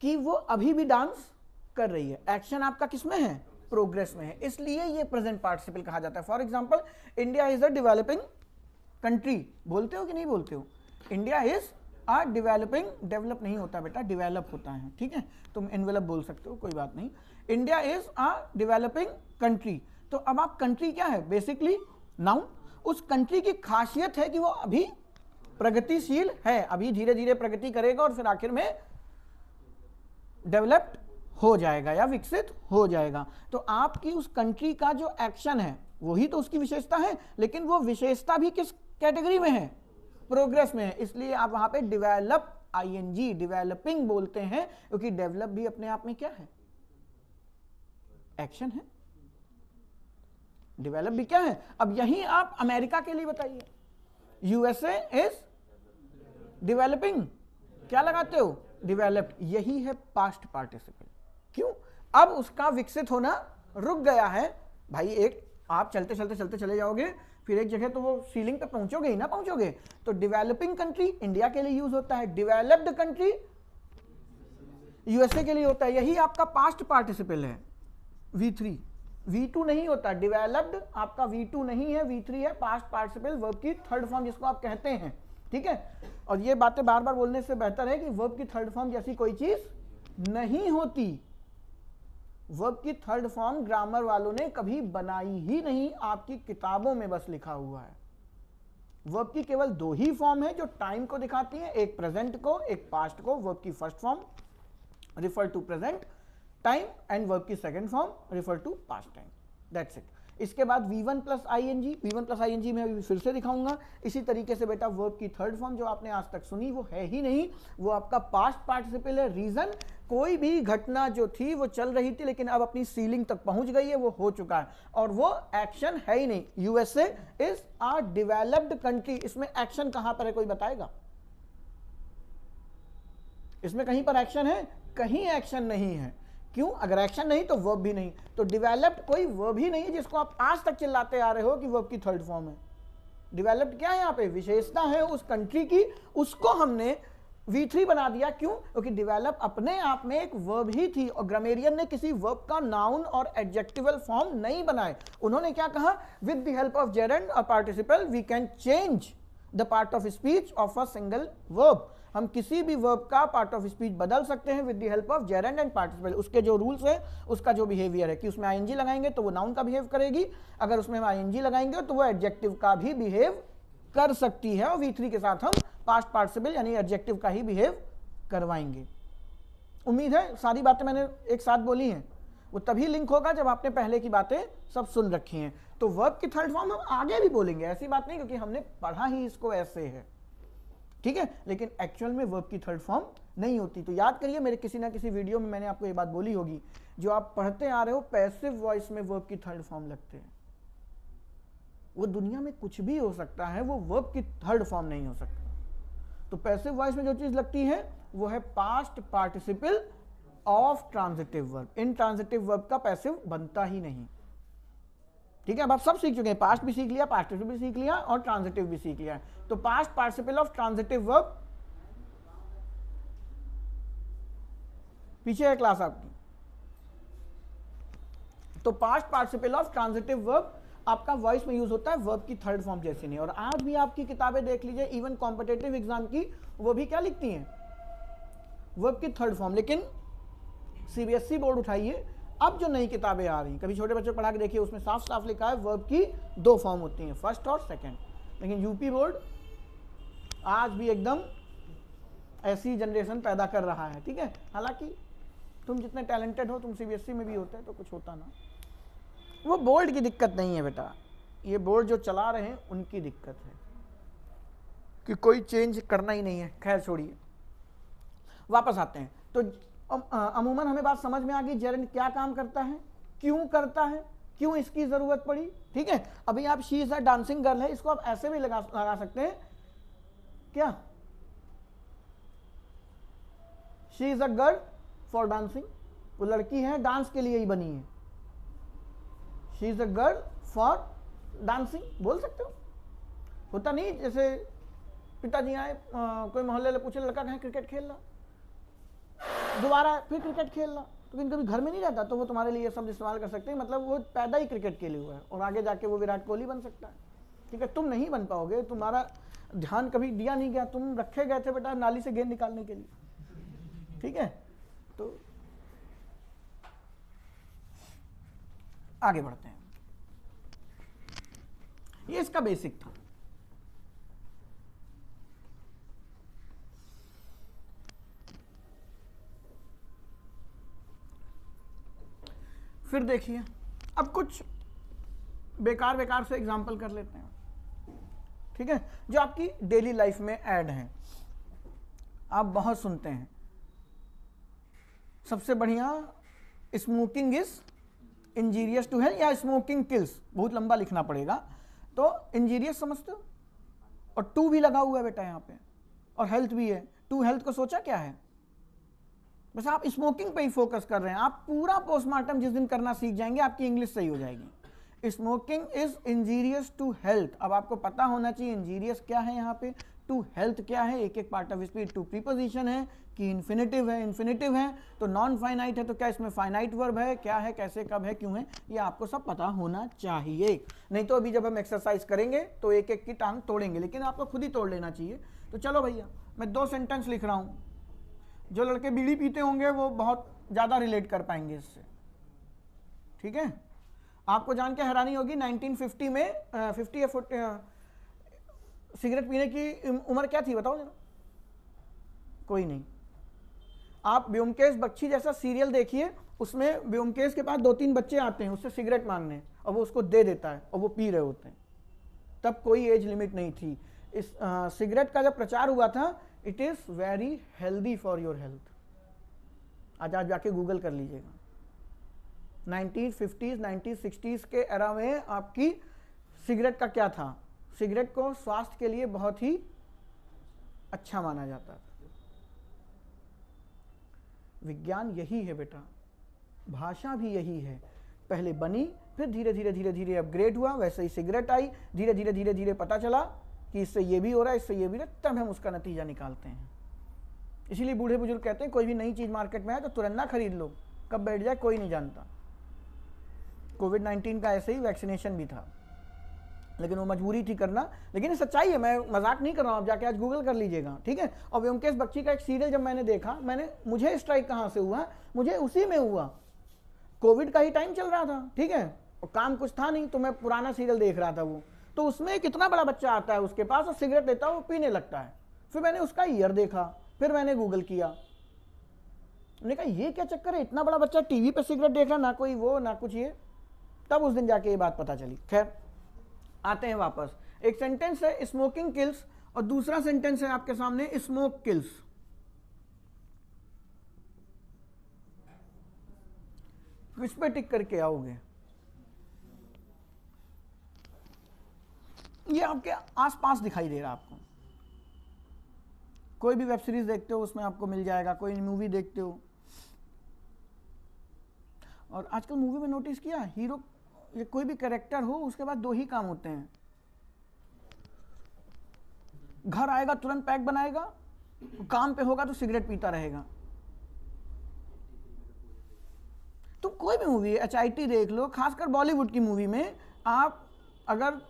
कि वो अभी भी डांस कर रही है, एक्शन आपका किसमें है, प्रोग्रेस में है, इसलिए ये प्रेजेंट पार्टिसिपल कहा जाता है। For example, India is a developing country, बोलते हो कि नहीं बोलते हो, India is a developing, develop नहीं होता बेटा, डेवलप होता है, ठीक है। तुम एनवेलप बोल सकते हो, कोई बात नहीं। India is a developing country, तो अब आप कंट्री क्या है, बेसिकली नाउन। उस कंट्री की खासियत है कि वो अभी प्रगतिशील है, अभी धीरे धीरे प्रगति करेगा और फिर आखिर में डेवलप्ड हो जाएगा या विकसित हो जाएगा। तो आपकी उस कंट्री का जो एक्शन है वही तो उसकी विशेषता है, लेकिन वो विशेषता भी किस कैटेगरी में है, प्रोग्रेस में है, इसलिए आप वहां पे डेवलप आईएनजी डेवलपिंग बोलते हैं, क्योंकि डेवलप भी अपने आप में क्या है, एक्शन है, डेवलप भी क्या है। अब यही आप अमेरिका के लिए बताइए, यूएसए इज डेवलपिंग, क्या लगाते हो, डेवलप्ड, यही है पास्ट पार्टिसिपल। क्यों, अब उसका विकसित होना रुक गया है भाई। एक आप चलते चलते चलते चले जाओगे, फिर एक जगह तो वो सीलिंग पे पहुंचोगे ही ना, पहुंचोगे। तो डेवलपिंग कंट्री इंडिया के लिए यूज होता है, डेवलप्ड कंट्री यूएसए के लिए होता है, यही आपका पास्ट पार्टिसिपल है। V3 V2 नहीं होता, डेवलप्ड आपका V2 नहीं है, V3 है पास्ट पार्टिसिपल, वर्ब की थर्ड फॉर्म जिसको आप कहते हैं, ठीक है। और ये बातें बार बार बोलने से बेहतर है कि वर्ब की थर्ड फॉर्म जैसी कोई चीज नहीं होती। वर्ब की थर्ड फॉर्म ग्रामर वालों ने कभी बनाई ही नहीं, आपकी किताबों में बस लिखा हुआ है। वर्ब की केवल दो ही फॉर्म है जो टाइम को दिखाती है, एक प्रेजेंट को, एक पास्ट को। वर्ब की first form refer to present time and verb की second form refer to past time, that's it. इसके बाद V1 plus ING, V1 plus ING मैं अभी फिर से दिखाऊंगा। इसी तरीके से बेटा वर्ब की थर्ड फॉर्म जो आपने आज तक सुनी वो है ही नहीं, वो आपका पास्ट पार्टिसिपल है। रीजन, कोई भी घटना जो थी वो चल रही थी लेकिन अब अपनी सीलिंग तक पहुंच गई है, वो हो चुका है और वो एक्शन है ही नहीं। USA is a developed country, इसमें एक्शन कहां पर है, कोई बताएगा? इसमें कहीं पर एक्शन है? कहीं एक्शन नहीं है। क्यों? अगर एक्शन नहीं तो वर्ब भी नहीं। तो डेवलप्ड कोई वर्ब ही नहीं है जिसको आप आज तक चिल्लाते आ रहे हो कि वर्ब की थर्ड फॉर्म है। डेवलप्ड क्या है? यहाँ पे विशेषता है उस कंट्री की, उसको हमने V3 बना दिया। क्यों? क्योंकि डेवलप अपने आप में एक वर्ब ही थी और ग्रामेरियन ने किसी वर्ब का नाउन और एडजेक्टिवल फॉर्म नहीं बनाए। उन्होंने क्या कहा? With the help of gerund और participle we can change the part of speech of a single verb. हम किसी भी वर्ब का पार्ट ऑफ स्पीच बदल सकते हैं with the help of gerund and participle. उसके जो रूल्स है, उसका जो बिहेवियर है कि उसमें आईएनजी लगाएंगे तो वो नाउन का बिहेव करेगी, अगर उसमें हम आईएनजी लगाएंगे तो वो एडजेक्टिव का भी बिहेव कर सकती है। और V3 के साथ हम पास्ट पार्टिसिपल यानी एडजेक्टिव का ही बिहेव करवाएंगे। उम्मीद है सारी बातें मैंने एक साथ बोली हैं, वो तभी लिंक होगा जब आपने पहले की बातें सब सुन रखी हैं। तो वर्ब की थर्ड फॉर्म हम आगे भी बोलेंगे, ऐसी बात नहीं, क्योंकि हमने पढ़ा ही इसको ऐसे है, ठीक है। लेकिन एक्चुअल में वर्ब की थर्ड फॉर्म नहीं होती। तो याद करिए, मेरे किसी ना किसी वीडियो में मैंने आपको ये बात बोली होगी, जो आप पढ़ते आ रहे हो पैसिव वॉइस में वर्ब की थर्ड फॉर्म लगते हैं, वो दुनिया में कुछ भी हो सकता है, वो वर्ब की थर्ड फॉर्म नहीं हो सकता। तो पैसिव वॉइस में जो चीज लगती है वो है past participle of transitive verb. In transitive verb का पैसिव बनता ही नहीं, ठीक है। अब आप सब सीख चुके हैं, पास्ट भी सीख लिया, पार्टिसिपल भी सीख लिया और ट्रांजिटिव भी सीख लिया। तो past participle of transitive verb, पीछे है क्लास आपकी। तो past participle of transitive verb आपका वॉइस में यूज होता है वर्ब की थर्ड फॉर्म जैसे नहीं। और आज भी आपकी किताबें देख लीजिए, इवन कॉम्पिटिटिव एग्जाम की, वो भी क्या लिखती हैं? वर्ब की थर्ड फॉर्म। लेकिन सीबीएसई बोर्ड उठाइए, अब जो नई किताबें आ रही, कभी छोटे बच्चे पढ़ा के देखिए, उसमें साफ साफ लिखा है वर्ब की दो फॉर्म होती हैं, फर्स्ट और सेकंड। लेकिन यूपी बोर्ड आज भी एकदम ऐसी जनरेशन पैदा कर रहा है, ठीक है। हालांकि तुम जितने टैलेंटेड हो, तुम सीबीएसई में भी होते हैं तो कुछ होता ना। वो बोर्ड की दिक्कत नहीं है बेटा, ये बोर्ड जो चला रहे हैं उनकी दिक्कत है, कि कोई चेंज करना ही नहीं है। खैर छोड़िए, वापस आते हैं। तो अमूमन हमें बात समझ में आ गई, जेरेंट क्या काम करता है, क्यों करता है, क्यों इसकी जरूरत पड़ी। ठीक है, अभी आप she is a dancing girl है, इसको आप ऐसे भी लगा सकते हैं क्या, she is a girl for dancing, वो लड़की है डांस के लिए ही बनी है। She is a girl for dancing बोल सकते हो। होता नहीं जैसे पिताजी आए, कोई मोहल्ले में पूछे लड़का कहाँ क्रिकेट खेल रहा, दोबारा फिर क्रिकेट खेल रहा, तो कभी घर में नहीं रहता, तो वो तुम्हारे लिए शब्द इस्तेमाल कर सकते हैं, मतलब वो पैदा ही क्रिकेट के लिए हुआ है और आगे जाके वो विराट कोहली बन सकता है। ठीक है, तुम नहीं बन पाओगे, तुम्हारा ध्यान कभी दिया नहीं गया, तुम रखे गए थे बेटा नाली से गेंद निकालने के लिए। ठीक है, तो आगे बढ़ते हैं। ये इसका बेसिक था। फिर देखिए, अब कुछ बेकार से एग्जाम्पल कर लेते हैं। ठीक है, जो आपकी डेली लाइफ में ऐड हैं, आप बहुत सुनते हैं। सबसे बढ़िया, smoking is injurious to health, या स्मोकिंग किल्स, बहुत लंबा लिखना पड़ेगा, तो इंजीरियस समझते हो, और टू भी लगा हुआ है बेटा यहाँ पे, और हेल्थ भी है। टू हेल्थ को सोचा क्या है, बस आप स्मोकिंग पे ही फोकस कर रहे हैं। आप पूरा पोस्टमार्टम जिस दिन करना सीख जाएंगे, आपकी इंग्लिश सही हो जाएगी। Smoking is injurious to health, अब आपको पता होना चाहिए इंजीरियस क्या है यहाँ पे, टू हेल्थ क्या है, एक एक part of speech, to preposition है कि इन्फिनेटिव है, इन्फिनेटिव है तो नॉन फाइनाइट है, तो क्या इसमें फाइनाइट वर्ब है, क्या है, कैसे, कब है, क्यों है, ये आपको सब पता होना चाहिए। नहीं तो अभी जब हम एक्सरसाइज करेंगे तो एक एक की टांग तोड़ेंगे, लेकिन आपको खुद ही तोड़ लेना चाहिए। तो चलो भैया, मैं 2 सेंटेंस लिख रहा हूँ, जो लड़के बीड़ी पीते होंगे वो बहुत ज़्यादा रिलेट कर पाएंगे इससे। ठीक है, आपको जान के हैरानी होगी 1950 में 50 या 40 सिगरेट पीने की उम्र क्या थी बताओ जरा, कोई नहीं। आप ब्योमकेश बख्शी जैसा सीरियल देखिए, उसमें ब्योमकेश के पास 2-3 बच्चे आते हैं उससे सिगरेट मांगने, और वो उसको दे देता है और वो पी रहे होते हैं। तब कोई एज लिमिट नहीं थी। इस सिगरेट का जब प्रचार हुआ था, it is very healthy for your health. आज आप जाके गूगल कर लीजिएगा। 1950s 1960s के एरा में आपकी सिगरेट का क्या था, सिगरेट को स्वास्थ्य के लिए बहुत ही अच्छा माना जाता था। विज्ञान यही है बेटा, भाषा भी यही है, पहले बनी फिर धीरे धीरे धीरे धीरे अपग्रेड हुआ, वैसे ही सिगरेट आई, धीरे धीरे धीरे धीरे पता चला कि इससे ये भी हो रहा है, इससे ये भी हो रहा है, तब हम उसका नतीजा निकालते हैं। इसीलिए बूढ़े बुजुर्ग कहते हैं कोई भी नई चीज़ मार्केट में आए तो तुरंत ना खरीद लो, कब बैठ जाए कोई नहीं जानता। कोविड-19 का ऐसे ही वैक्सीनेशन भी था, लेकिन वो मजबूरी थी करना, लेकिन सच्चाई है, मैं मजाक नहीं कर रहा हूँ, आप जाके आज गूगल कर लीजिएगा। ठीक है, और ब्योमकेश बख्शी का एक सीरियल जब मैंने देखा, मुझे स्ट्राइक कहाँ से हुआ, मुझे उसी में हुआ, कोविड का ही टाइम चल रहा था। ठीक है, और काम कुछ था नहीं तो मैं पुराना सीरियल देख रहा था वो, तो उसमें एक इतना बड़ा बच्चा आता है उसके पास और सिगरेट लेता है, वो पीने लगता है। फिर मैंने उसका ईयर देखा, फिर मैंने गूगल किया, मैंने कहा ये क्या चक्कर है, इतना बड़ा बच्चा टीवी पे सिगरेट देख रहा, ना कोई वो ना कुछ ये। तब उस दिन जाके ये बात पता चली। खैर आते हैं वापस, एक सेंटेंस है स्मोकिंग किल्स और दूसरा सेंटेंस है आपके सामने स्मोक किल्स। किस पे टिक करके आओगे, ये आपके आसपास दिखाई दे रहा है आपको, कोई भी वेब सीरीज देखते हो उसमें आपको मिल जाएगा, कोई मूवी देखते हो, और आजकल मूवी में नोटिस किया, हीरो ये कोई भी कैरेक्टर हो उसके बाद 2 ही काम होते हैं, घर आएगा तुरंत पैक बनाएगा, काम पे होगा तो सिगरेट पीता रहेगा। तो कोई भी मूवी HIT देख लो, खासकर बॉलीवुड की मूवी में, आप अगर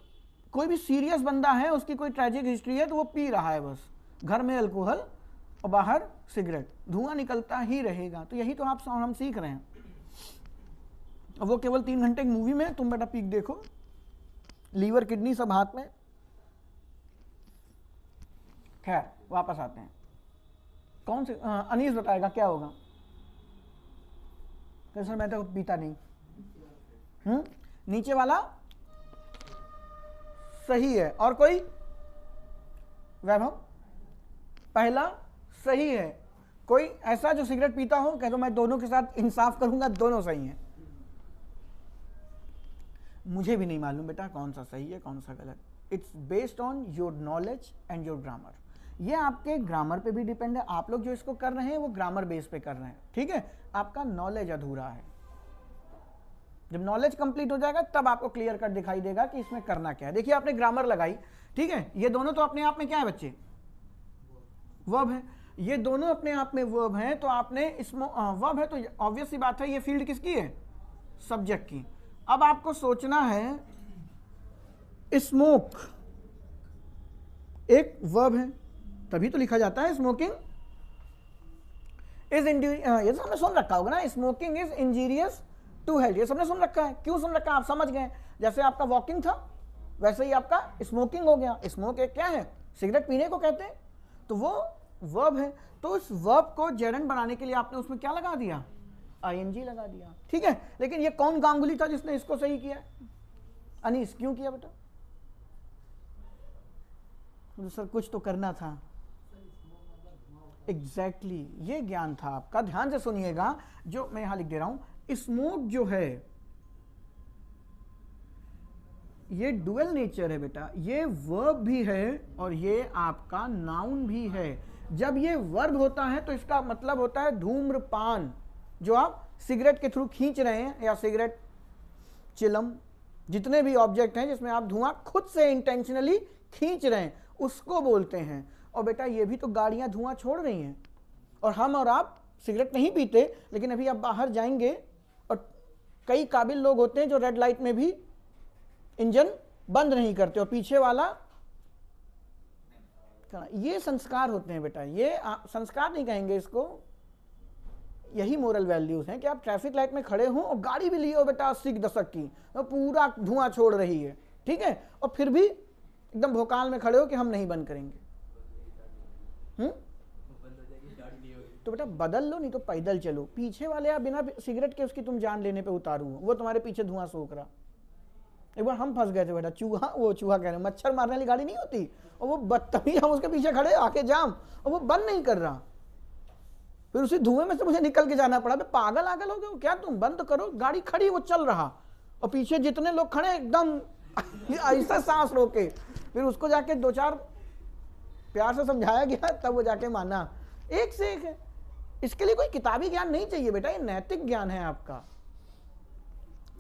कोई भी सीरियस बंदा है, उसकी कोई ट्रेजिक हिस्ट्री है, तो वो पी रहा है बस, घर में अल्कोहल और बाहर सिगरेट, धुआं निकलता ही रहेगा। तो यही तो आप हम सीख रहे हैं। और वो केवल 3 घंटे की मूवी में तुम बेटा पीक देखो, लीवर किडनी सब हाथ में। खैर वापस आते हैं, कौन से अनीस बताएगा क्या होगा, तो सर मैं तो पीता नहीं। नीचे वाला सही है, और कोई वैभव? पहला सही है। कोई ऐसा जो सिगरेट पीता हो कह दो मैं दोनों के साथ इंसाफ करूंगा, दोनों सही हैं। मुझे भी नहीं मालूम बेटा कौन सा सही है कौन सा गलत। It's based on your knowledge and your grammar. ये आपके ग्रामर पे भी डिपेंड है। आप लोग जो इसको कर रहे हैं वो ग्रामर बेस पे कर रहे हैं, ठीक है। आपका नॉलेज अधूरा है। जब नॉलेज कंप्लीट हो जाएगा तब आपको क्लियर कट दिखाई देगा कि इसमें करना क्या है। देखिए आपने ग्रामर लगाई, ठीक है। ये दोनों तो अपने आप में क्या है बच्चे? वर्ब है। ये दोनों अपने आप में वर्ब हैं, तो आपने वर्ब है तो ऑब्वियस सी बात है ये फील्ड किसकी है? सब्जेक्ट की। अब आपको सोचना है स्मोक एक वर्ब है, तभी तो लिखा जाता है स्मोकिंग इज ये तो हमने सुन रखा होगा ना, smoking is injurious to health. ये सबने सुन रखा है। क्यों सुन रखा है? आप समझ गए। जैसे आपका वॉकिंग था वैसे ही आपका स्मोकिंग हो गया। स्मोक एक क्या है? सिगरेट पीने को कहते हैं, तो वो वर्ब है। तो इस वर्ब को जेरंड बनाने के लिए आपने उसमें क्या लगा दिया? आईएनजी लगा दिया, ठीक है। लेकिन ये कौन गांगुली था जिसने इसको सही किया? अनीस। क्यों किया बेटा? सर कुछ तो करना था। एग्जैक्टली ये ज्ञान था आपका। ध्यान से सुनिएगा जो मैं यहां लिख दे रहा हूं। स्मोक जो है ये डुअल नेचर है बेटा। ये वर्ब भी है और ये आपका नाउन भी है। जब ये वर्ब होता है तो इसका मतलब होता है धूम्रपान, जो आप सिगरेट के थ्रू खींच रहे हैं, या सिगरेट, चिलम, जितने भी ऑब्जेक्ट हैं जिसमें आप धुआं खुद से इंटेंशनली खींच रहे हैं उसको बोलते हैं। और बेटा ये भी तो गाड़ियां धुआं छोड़ रही हैं, और हम और आप सिगरेट नहीं पीते, लेकिन अभी आप बाहर जाएंगे और कई काबिल लोग होते हैं जो रेड लाइट में भी इंजन बंद नहीं करते और पीछे वाला। ये संस्कार होते हैं बेटा। ये संस्कार नहीं कहेंगे इसको, यही मोरल वैल्यूज हैं कि आप ट्रैफिक लाइट में खड़े हो और गाड़ी भी ली हो बेटा 80 के दशक की, तो पूरा धुआं छोड़ रही है, ठीक है, और फिर भी एकदम भोकाल में खड़े हो कि हम नहीं बंद करेंगे। तो बेटा बदल लो, नहीं तो पैदल चलो। पीछे वाले आप बिना सिगरेट के उसकी तुम जान लेने पे उतारू हो, वो तुम्हारे पीछे धुआं सोख रहा। एक बार हम फंस गए थे बेटा, चूहा कह रहे हैं, मच्छर मारने वाली गाड़ी नहीं होती, और वो बदतमीज हम उसके पीछे खड़े आके जाम, और वो बंद नहीं कर रहा। फिर उसी धुएं में से मुझे निकल के जाना पड़ा। पागल आगल हो गए क्या तुम? बंद करो, गाड़ी खड़ी, वो चल रहा, और पीछे जितने लोग खड़े एकदम ऐसा सांस रोके। फिर उसको जाके 2-4 प्यार से समझाया गया, तब वो जाके माना। एक से एक है। इसके लिए कोई किताबी ज्ञान नहीं चाहिए बेटा, ये नैतिक ज्ञान है आपका।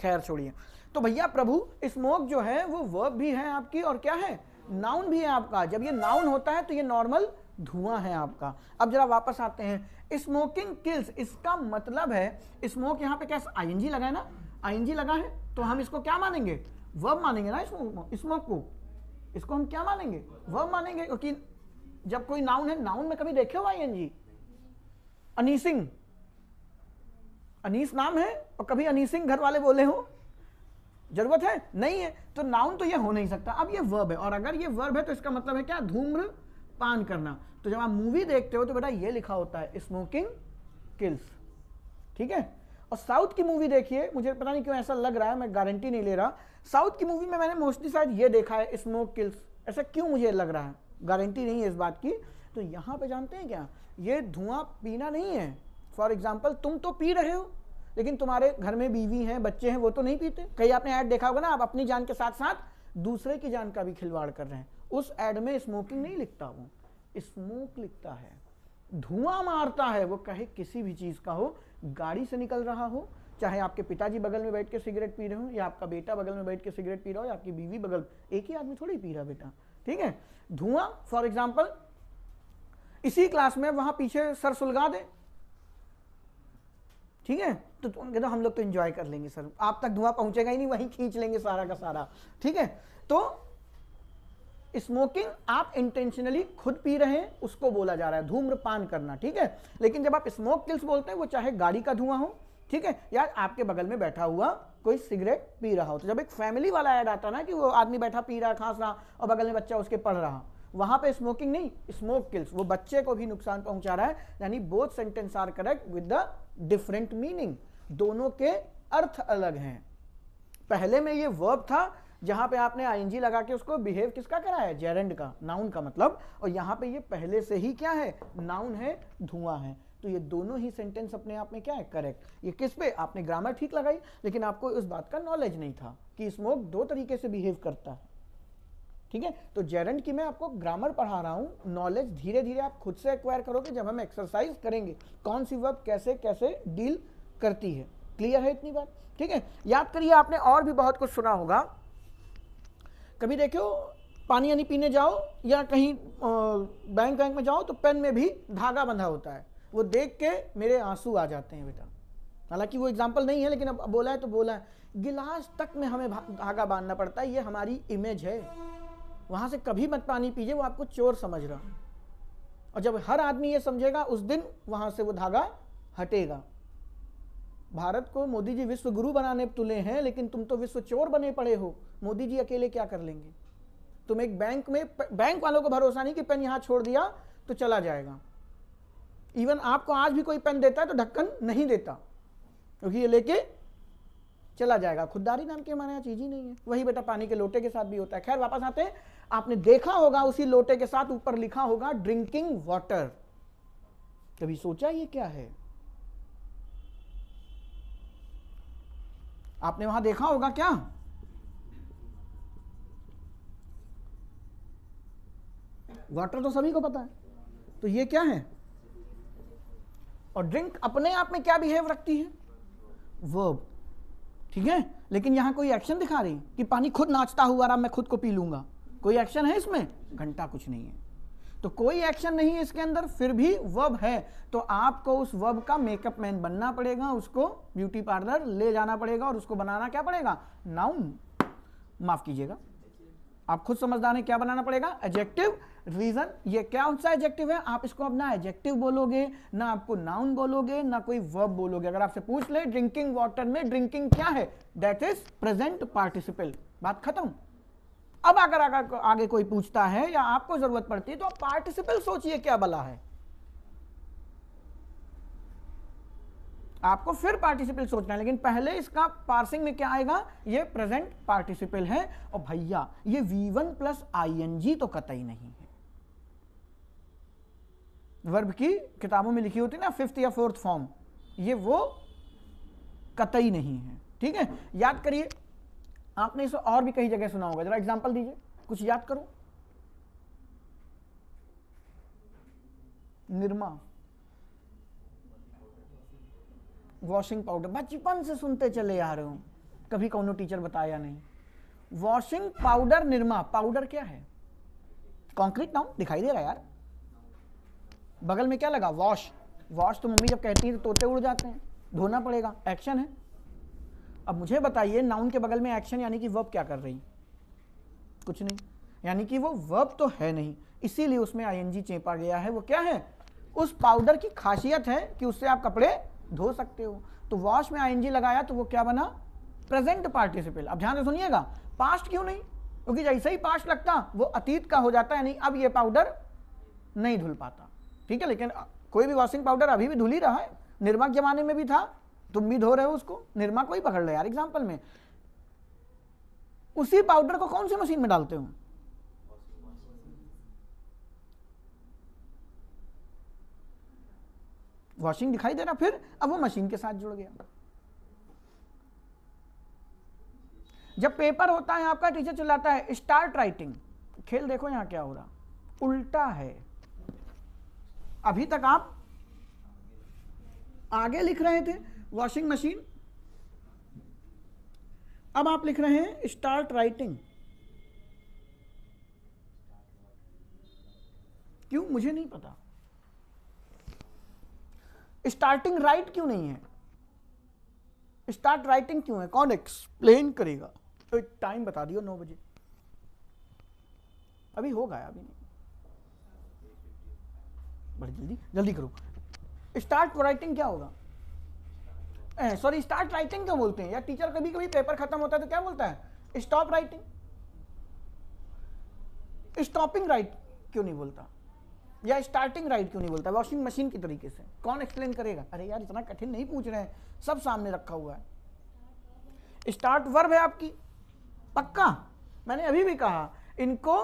खैर छोड़िए। तो भैया प्रभु स्मोक जो है वो वर्ब भी है आपकी, और क्या है? नाउन भी है आपका। जब ये नाउन होता है तो ये नॉर्मल धुआं है आपका। अब जरा वापस आते हैं। स्मोकिंग किल्स, इसका मतलब है स्मोक, यहाँ पे क्या आईएनजी लगा है ना, आईएनजी लगा है, तो हम इसको क्या मानेंगे? वर्ब मानेंगे ना। स्मोक को, इसको हम क्या मानेंगे? वर्ब मानेंगे, क्योंकि जब कोई नाउन है, नाउन में कभी देखे हो आईएनजी? अनीसिंग, अनीस नाम है और कभी अनीसिंग घर वाले बोले हो? जरूरत है? नहीं है। तो नाउन तो ये हो नहीं सकता। अब ये वर्ब है, और अगर ये वर्ब है तो इसका मतलब है क्या? धूम्रपान करना। तो जब आप मूवी देखते हो तो बेटा ये लिखा होता है स्मोकिंग किल्स, ठीक है। और साउथ की मूवी देखिए, मुझे पता नहीं क्यों ऐसा लग रहा है, मैं गारंटी नहीं ले रहा, साउथ की मूवी में मैंने मोस्टली शायद ये देखा है स्मोक किल्स। ऐसा क्यों मुझे लग रहा है, गारंटी नहीं है इस बात की। तो यहाँ पे जानते हैं क्या, ये धुआं पीना नहीं है। फॉर एग्जाम्पल तुम तो पी रहे हो, लेकिन तुम्हारे घर में बीवी हैं, बच्चे हैं, वो तो नहीं पीते। कहीं आपने ऐड देखा होगा ना, आप अपनी जान के साथ साथ दूसरे की जान का भी खिलवाड़ कर रहे हैं। उस ऐड में स्मोकिंग नहीं लिखता, वो स्मोक लिखता है, धुआं मारता है। वो कहे किसी भी चीज का हो, गाड़ी से निकल रहा हो, चाहे आपके पिताजी बगल में बैठ के सिगरेट पी रहे हो, या आपका बेटा बगल में बैठ के सिगरेट पी रहा हो, या आपकी बीवी बगल, एक ही आदमी थोड़ी पी रहा बेटा, ठीक है। धुआं, फॉर एग्जाम्पल इसी क्लास में वहां पीछे सर सुलगा दे, ठीक है, तो तुम कहते हम लोग तो एंजॉय कर लेंगे सर, आप तक धुआं पहुंचेगा ही नहीं, वहीं खींच लेंगे सारा का सारा, ठीक है। तो स्मोकिंग आप इंटेंशनली खुद पी रहे हैं, उसको बोला जा रहा है धूम्रपान करना, ठीक है। लेकिन जब आप स्मोक किल्स बोलते हैं, वो चाहे गाड़ी का धुआं हो, ठीक है, या आपके बगल में बैठा हुआ कोई सिगरेट पी रहा हो। तो जब एक फैमिली वाला ऐड आता ना कि वो आदमी बैठा पी रहा, खांस रहा, और बगल में बच्चा उसके पढ़ रहा, वहां पे स्मोकिंग नहीं, स्मोक किल्स, वो बच्चे को भी नुकसान पहुंचा रहा है। यानी both sentence are correct with the different meaning, दोनों के अर्थ अलग हैं। पहले में ये वर्ब था, जहां पे आपने आईएनजी लगा के उसको बिहेव किसका कराया, जेरेंड का, नाउन का मतलब, और यहां पे ये पहले से ही क्या है, नाउन है, धुआं है। तो ये दोनों ही सेंटेंस अपने आप में क्या है, करेक्ट। ये किस पे, आपने ग्रामर ठीक लगाई, लेकिन आपको उस बात का नॉलेज नहीं था कि स्मोक दो तरीके से बिहेव करता है। ठीक है, तो जेरेंड की मैं आपको ग्रामर पढ़ा रहा हूं, नॉलेज धीरे धीरे आप खुद से एक्वायर करोगे जब हम एक्सरसाइज करेंगे, कौन सी वर्ब कैसे कैसे डील करती है। क्लियर है इतनी बात? ठीक है, याद करिए, आपने और भी बहुत कुछ सुना होगा। कभी देखो पानी यानी पीने जाओ या कहीं बैंक में जाओ तो पेन में भी धागा बंधा होता है, वो देख के मेरे आंसू आ जाते हैं बेटा। हालांकि वो एग्जाम्पल नहीं है, लेकिन अब बोला है तो बोला है। गिलास तक में हमें धागा बांधना पड़ता है, ये हमारी इमेज है। वहां से कभी मत पानी पीजिए, वो आपको चोर समझ रहा। और जब हर आदमी ये समझेगा उस दिन वहां से वो धागा हटेगा। भारत को मोदी जी विश्व गुरु बनाने तुले हैं, लेकिन तुम तो विश्व चोर बने पड़े हो। मोदी जी अकेले क्या कर लेंगे? तुम एक बैंक में, बैंक वालों को भरोसा नहीं कि पेन यहां छोड़ दिया तो चला जाएगा। इवन आपको आज भी कोई पेन देता है तो ढक्कन नहीं देता, क्योंकि ये लेके चला जाएगा। खुददारी नाम की हमारे यहाँ चीज ही नहीं है। वही बेटा पानी के लोटे के साथ भी होता है। खैर वापस आते हैं, आपने देखा होगा उसी लोटे के साथ ऊपर लिखा होगा ड्रिंकिंग वाटर। कभी सोचा ये क्या है? आपने वहां देखा होगा क्या? वाटर तो सभी को पता है, तो ये क्या है? और ड्रिंक अपने आप में क्या बिहेव रखती है? वर्ब। ठीक है, लेकिन यहां कोई एक्शन दिखा रही कि पानी खुद नाचता हुआ रहा, मैं खुद को पी लूंगा। कोई एक्शन है इसमें? घंटा कुछ नहीं है। तो कोई एक्शन नहीं है इसके अंदर, फिर भी वर्ब है। तो आपको उस वर्ब का मेकअप मैन बनना पड़ेगा, उसको ब्यूटी पार्लर ले जाना पड़ेगा और उसको बनाना क्या पड़ेगा? नाउन। माफ कीजिएगा, आप खुद समझदार हैं, क्या बनाना पड़ेगा? एडजेक्टिव। रीजन, ये क्या सा एडजेक्टिव है? आप इसको अपना एडजेक्टिव बोलोगे ना, आपको नाउन बोलोगे ना कोई वर्ब बोलोगे। अगर आपसे पूछ ले ड्रिंकिंग वाटर में ड्रिंकिंग क्या है, दैट इज प्रेजेंट पार्टिसिपल। बात खत्म। अब अगर आगे कोई पूछता है या आपको जरूरत पड़ती है तो आप पार्टिसिपल सोचिए क्या भला है। आपको फिर पार्टिसिपल सोचना है, लेकिन पहले इसका पार्सिंग में क्या आएगा? ये प्रेजेंट पार्टिसिपल है। और भैया ये V1 प्लस ING तो कतई नहीं है। वर्ब की किताबों में लिखी होती है ना 5th या 4th फॉर्म, ये वो कतई नहीं है। ठीक है, याद करिए, आपने इसे और भी कई जगह सुना होगा। जरा एग्जांपल दीजिए, कुछ याद करो। निरमा, वॉशिंग पाउडर, बचपन से सुनते चले आ रहे हो, कभी कौनो टीचर बताया नहीं। Washing powder, Nirma. पाउडर क्या है? कॉन्क्रीट नाउन दिखाई दे रहा है यार। बगल में क्या लगा? वॉश। वॉश तो मम्मी जब कहती है तो तोते उड़ जाते हैं, धोना पड़ेगा, एक्शन है। अब मुझे बताइए, नाउन के बगल में एक्शन यानी कि वर्ब क्या कर रही? कुछ नहीं, यानी कि वो वर्ब तो है नहीं, इसीलिए उसमें ING चेपा गया है। वो क्या है? उस पाउडर की खासियत है कि उससे आप कपड़े धो सकते हो। तो वॉश में ING लगाया तो वो क्या बना? Present participle. अब ध्यान से सुनिएगा, पास्ट क्यों नहीं? क्योंकि जैसे ही पास्ट लगता वो अतीत का हो जाता है, यानी अब ये पाउडर नहीं धुल पाता। ठीक है, लेकिन कोई भी वॉशिंग पाउडर अभी भी धुल ही रहा है। निरमा के जमाने में भी था, तुम भी धो रहे हो उसको। निरमा को ही पकड़ लो यार एग्जाम्पल में। उसी पाउडर को कौन सी मशीन में डालते हो? वॉशिंग दिखाई दे रहा, फिर अब वो मशीन के साथ जुड़ गया। जब पेपर होता है आपका, टीचर चिल्लाता है स्टार्ट राइटिंग। खेल देखो यहां क्या हो रहा, उल्टा है। अभी तक आप आगे लिख रहे थे वॉशिंग मशीन, अब आप लिख रहे हैं स्टार्ट राइटिंग। क्यों? मुझे नहीं पता। स्टार्टिंग राइट क्यों नहीं है? स्टार्ट राइटिंग क्यों है? कौन एक्सप्लेन करेगा? तो एक टाइम बता दियो, 9 बजे। अभी होगा, अभी नहीं, बड़ी जल्दी जल्दी करो। स्टार्ट राइटिंग क्या होगा? सॉरी, स्टार्ट राइटिंग क्यों बोलते हैं यार? टीचर कभी कभी पेपर खत्म होता है तो क्या बोलता है? Stop writing. स्टॉपिंग राइट क्यों नहीं बोलता? या स्टार्टिंग राइट क्यों नहीं बोलता? वॉशिंग मशीन की तरीके से कौन एक्सप्लेन करेगा? अरे यार इतना कठिन नहीं पूछ रहे हैं, सब सामने रखा हुआ है। स्टार्ट वर्ब है आपकी, पक्का मैंने अभी भी कहा, इनको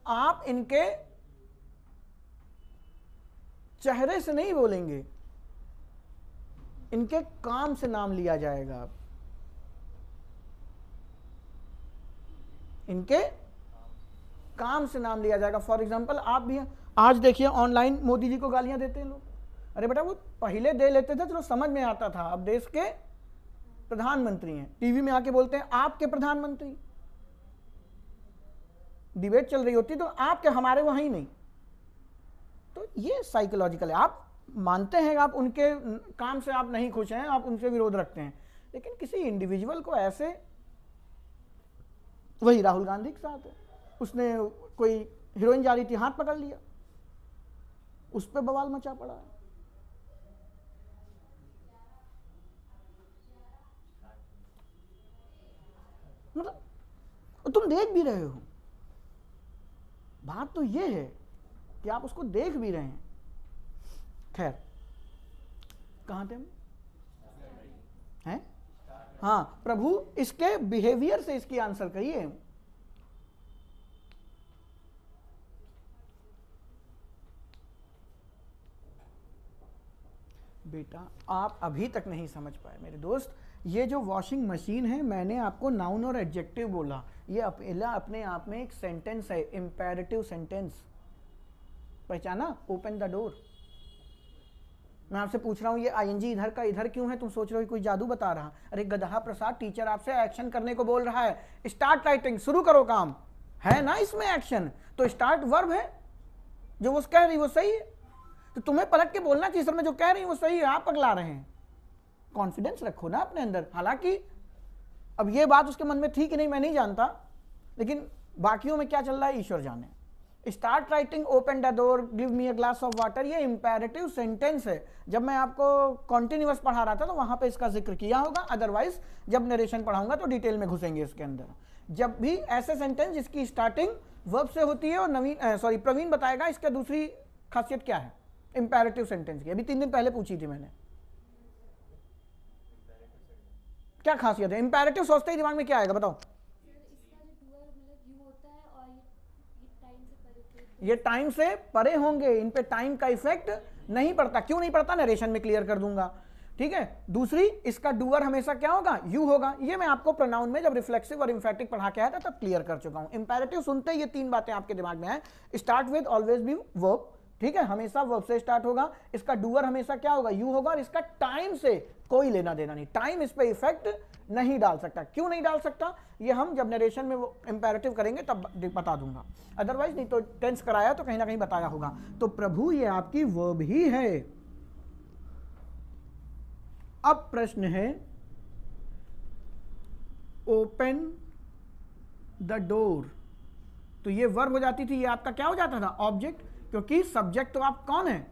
आप इनके चेहरे से नहीं बोलेंगे, इनके काम से नाम लिया जाएगा। इनके काम से नाम लिया जाएगा। फॉर एग्जाम्पल आप भी हैं, आज देखिए ऑनलाइन मोदी जी को गालियां देते हैं लोग। अरे बेटा वो पहले दे लेते थे तो समझ में आता था, अब देश के प्रधानमंत्री हैं, टीवी में आके बोलते हैं आपके प्रधानमंत्री। डिबेट चल रही होती तो आपके, हमारे वहां ही नहीं। तो ये साइकोलॉजिकल है। आप मानते हैं, आप उनके काम से आप नहीं खुश हैं, आप उनसे विरोध रखते हैं, लेकिन किसी इंडिविजुअल को ऐसे, वही राहुल गांधी के साथ है, उसने कोई हीरोइन जा रही थी, हाथ पकड़ लिया, उस पर बवाल मचा पड़ा है। मतलब तुम देख भी रहे हो, बात तो ये है कि आप उसको देख भी रहे हैं। खैर, कहां थे हम? हैं? हाँ, प्रभु इसके बिहेवियर से इसकी आंसर करिए। बेटा आप अभी तक नहीं समझ पाए मेरे दोस्त, ये जो वॉशिंग मशीन है, मैंने आपको नाउन और एडजेक्टिव बोला, ये अपने आप में एक सेंटेंस है, इंपेरेटिव सेंटेंस। पहचाना? Open the door. मैं आपसे पूछ रहा हूं ये आईएनजी इधर का इधर क्यों है? तुम सोच रहे हो कोई जादू बता रहा। अरे गधा प्रसाद, टीचर आपसे एक्शन करने को बोल रहा है, स्टार्ट राइटिंग, शुरू करो काम। है ना इसमें एक्शन? तो स्टार्ट वर्ब है, जो वो कह रही वो सही है, तो तुम्हें पलट के बोलना चाहिए सर मैं जो कह रही हूं वो सही है, आप पगला रहे हैं। कॉन्फिडेंस रखो ना अपने अंदर। हालांकि अब ये बात उसके मन में थी कि नहीं मैं नहीं जानता, लेकिन बाकियों में क्या चल रहा है ईश्वर जाने। Start writing, open the door, give me a glass of water, ये इंपेरेटिव सेंटेंस है। जब मैं आपको कॉन्टिन्यूअस पढ़ा रहा था तो वहां पे इसका जिक्र किया होगा, अदरवाइज जब नरेशन पढ़ाऊंगा तो डिटेल में घुसेंगे इसके अंदर। जब भी ऐसे सेंटेंस जिसकी स्टार्टिंग वर्ब से होती है, और प्रवीण बताएगा इसका दूसरी खासियत क्या है इंपेरेटिव सेंटेंस की। अभी 3 दिन पहले पूछी थी मैंने, क्या खासियत है इंपेरेटिव? सोचते ही दिमाग में क्या आएगा बताओ? ये टाइम से परे होंगे, इन पे टाइम का इफेक्ट नहीं पड़ता। क्यों नहीं पड़ता? नरेशन में क्लियर कर दूंगा। ठीक है। दूसरी, इसका डूअर हमेशा क्या होगा? यू होगा। ये मैं आपको प्रोनाउन में जब रिफ्लेक्सिव और इंफेटिक पढ़ा के आया था तब क्लियर कर चुका हूं। इंपेरेटिव सुनते ही ये 3 बातें आपके दिमाग में आए। Start with always be verb, ठीक है, हमेशा वर्ब से स्टार्ट होगा। इसका डूअर हमेशा क्या होगा? यू होगा। और इसका टाइम से कोई लेना देना नहीं, टाइम इस पे इफेक्ट नहीं डाल सकता। क्यों नहीं डाल सकता? ये हम जब नरेशन में वो इंपेरेटिव करेंगे तब बता दूंगा, अदरवाइज नहीं तो टेंस कराया तो कहीं ना कहीं बताया होगा। तो प्रभु ये आपकी वर्ब ही है। अब प्रश्न है, ओपन द डोर, तो ये वर्ब हो जाती थी, ये आपका क्या हो जाता था? ऑब्जेक्ट, क्योंकि सब्जेक्ट तो आप कौन है?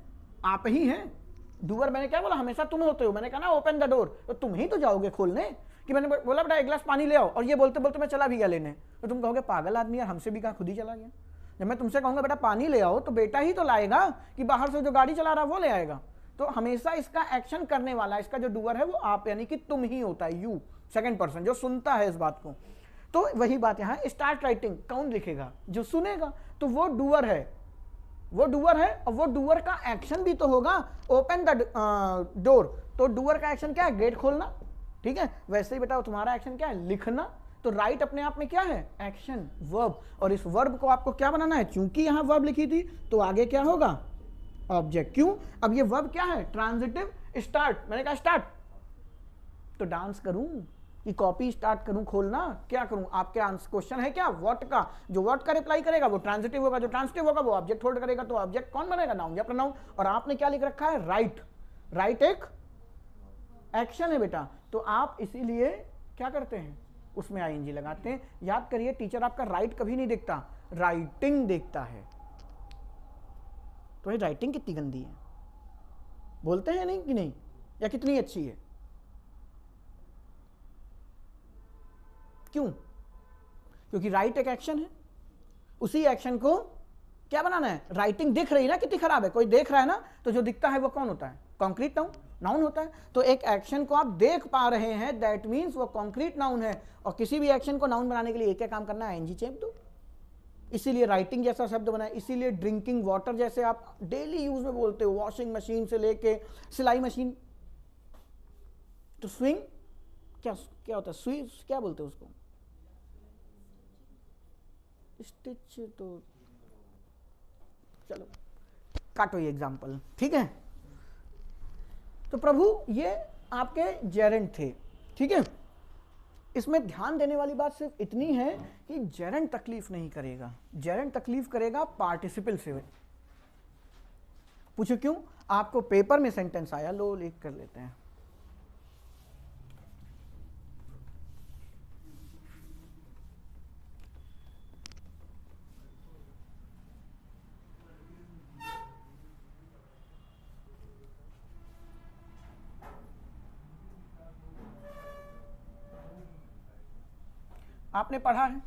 आप ही हैं। डूअर मैंने क्या बोला? हमेशा तुम होते हो। मैंने कहा ना ओपन द डोर, तो तुम ही तो जाओगे खोलने। कि मैंने बोला बेटा 1 गिलास पानी ले आओ, और ये बोलते बोलते मैं चला भी गया लेने, तो तुम कहोगे पागल आदमी यार, हमसे भी कहा खुद ही चला गया। जब मैं तुमसे कहूंगा बेटा पानी ले आओ, तो बेटा ही तो लाएगा कि बाहर से जो गाड़ी चला रहा है वो ले आएगा। तो हमेशा इसका एक्शन करने वाला, इसका जो डूअर है वो आप, यानी कि तुम ही होता है, यू, सेकंड पर्सन जो सुनता है इस बात को। तो वही बात यहाँ, स्टार्ट राइटिंग कौन लिखेगा? जो सुनेगा। तो वो डूअर है, वो डूअर है, और वो डूअर का एक्शन भी तो होगा ओपन द डोर। तो डूअर का एक्शन क्या है? गेट खोलना, ठीक है। वैसे ही बेटा तुम्हारा एक्शन क्या है? लिखना। तो राइट अपने आप में क्या है? Action, verb. और इस वर्ब को आपको क्या बनाना है? चूंकि यहां वर्ब लिखी थी तो आगे क्या होगा? ऑब्जेक्ट। क्यों? अब ये वर्ब क्या है? Transitive start. मैंने कहा स्टार्ट, तो डांस करूं कि कॉपी स्टार्ट करूं खोलना? क्या करूं? आपके आंसर क्वेश्चन है क्या? व्हाट का। जो व्हाट का रिप्लाई करेगा वो ट्रांजिटिव होगा, जो ट्रांजिटिव होगा वो ऑब्जेक्ट होल्ड करेगा। तो ऑब्जेक्ट कौन बनेगा? नाउन या प्रोनाउन। और आपने क्या लिख रखा है? राइट। राइट एक एक्शन है बेटा, तो आप इसीलिए क्या करते हैं? उसमें आईएनजी लगाते हैं। याद करिए, टीचर आपका राइट कभी नहीं देखता, राइटिंग देखता है। तो ये राइटिंग कितनी गंदी है, बोलते हैं नहीं कि नहीं, या कितनी अच्छी है? क्यों? क्योंकि राइट एक एक्शन है, उसी एक्शन को क्या बनाना है? राइटिंग दिख रही है ना कितनी खराब है। कोई देख रहा है ना, तो जो दिखता है वो कौन होता है? कॉन्क्रीट नाउन होता है। तो एक एक्शन को आप देख पा रहे हैं, दैट मीन्स वो कॉन्क्रीट नाउन है। और किसी भी एक्शन को नाउन बनाने के लिए एक क्या काम करना है, आईएनजी चेप दो। इसीलिए राइटिंग जैसा शब्द बना है, इसीलिए ड्रिंकिंग वाटर जैसे आप डेली यूज में बोलते हो, वॉशिंग मशीन से लेके सिलाई मशीन। तो स्विंग क्या होता है, स्विच क्या बोलते हैं उसको, स्टिच। तो चलो काटो ये एग्जाम्पल, ठीक है। तो प्रभु ये आपके जेरेंट थे, ठीक है। इसमें ध्यान देने वाली बात सिर्फ इतनी है कि जेरेंट तकलीफ नहीं करेगा, जेरेंट तकलीफ करेगा पार्टिसिपल से। पूछो क्यों, आपको पेपर में सेंटेंस आया, लो लिख कर लेते हैं। आपने पढ़ा है,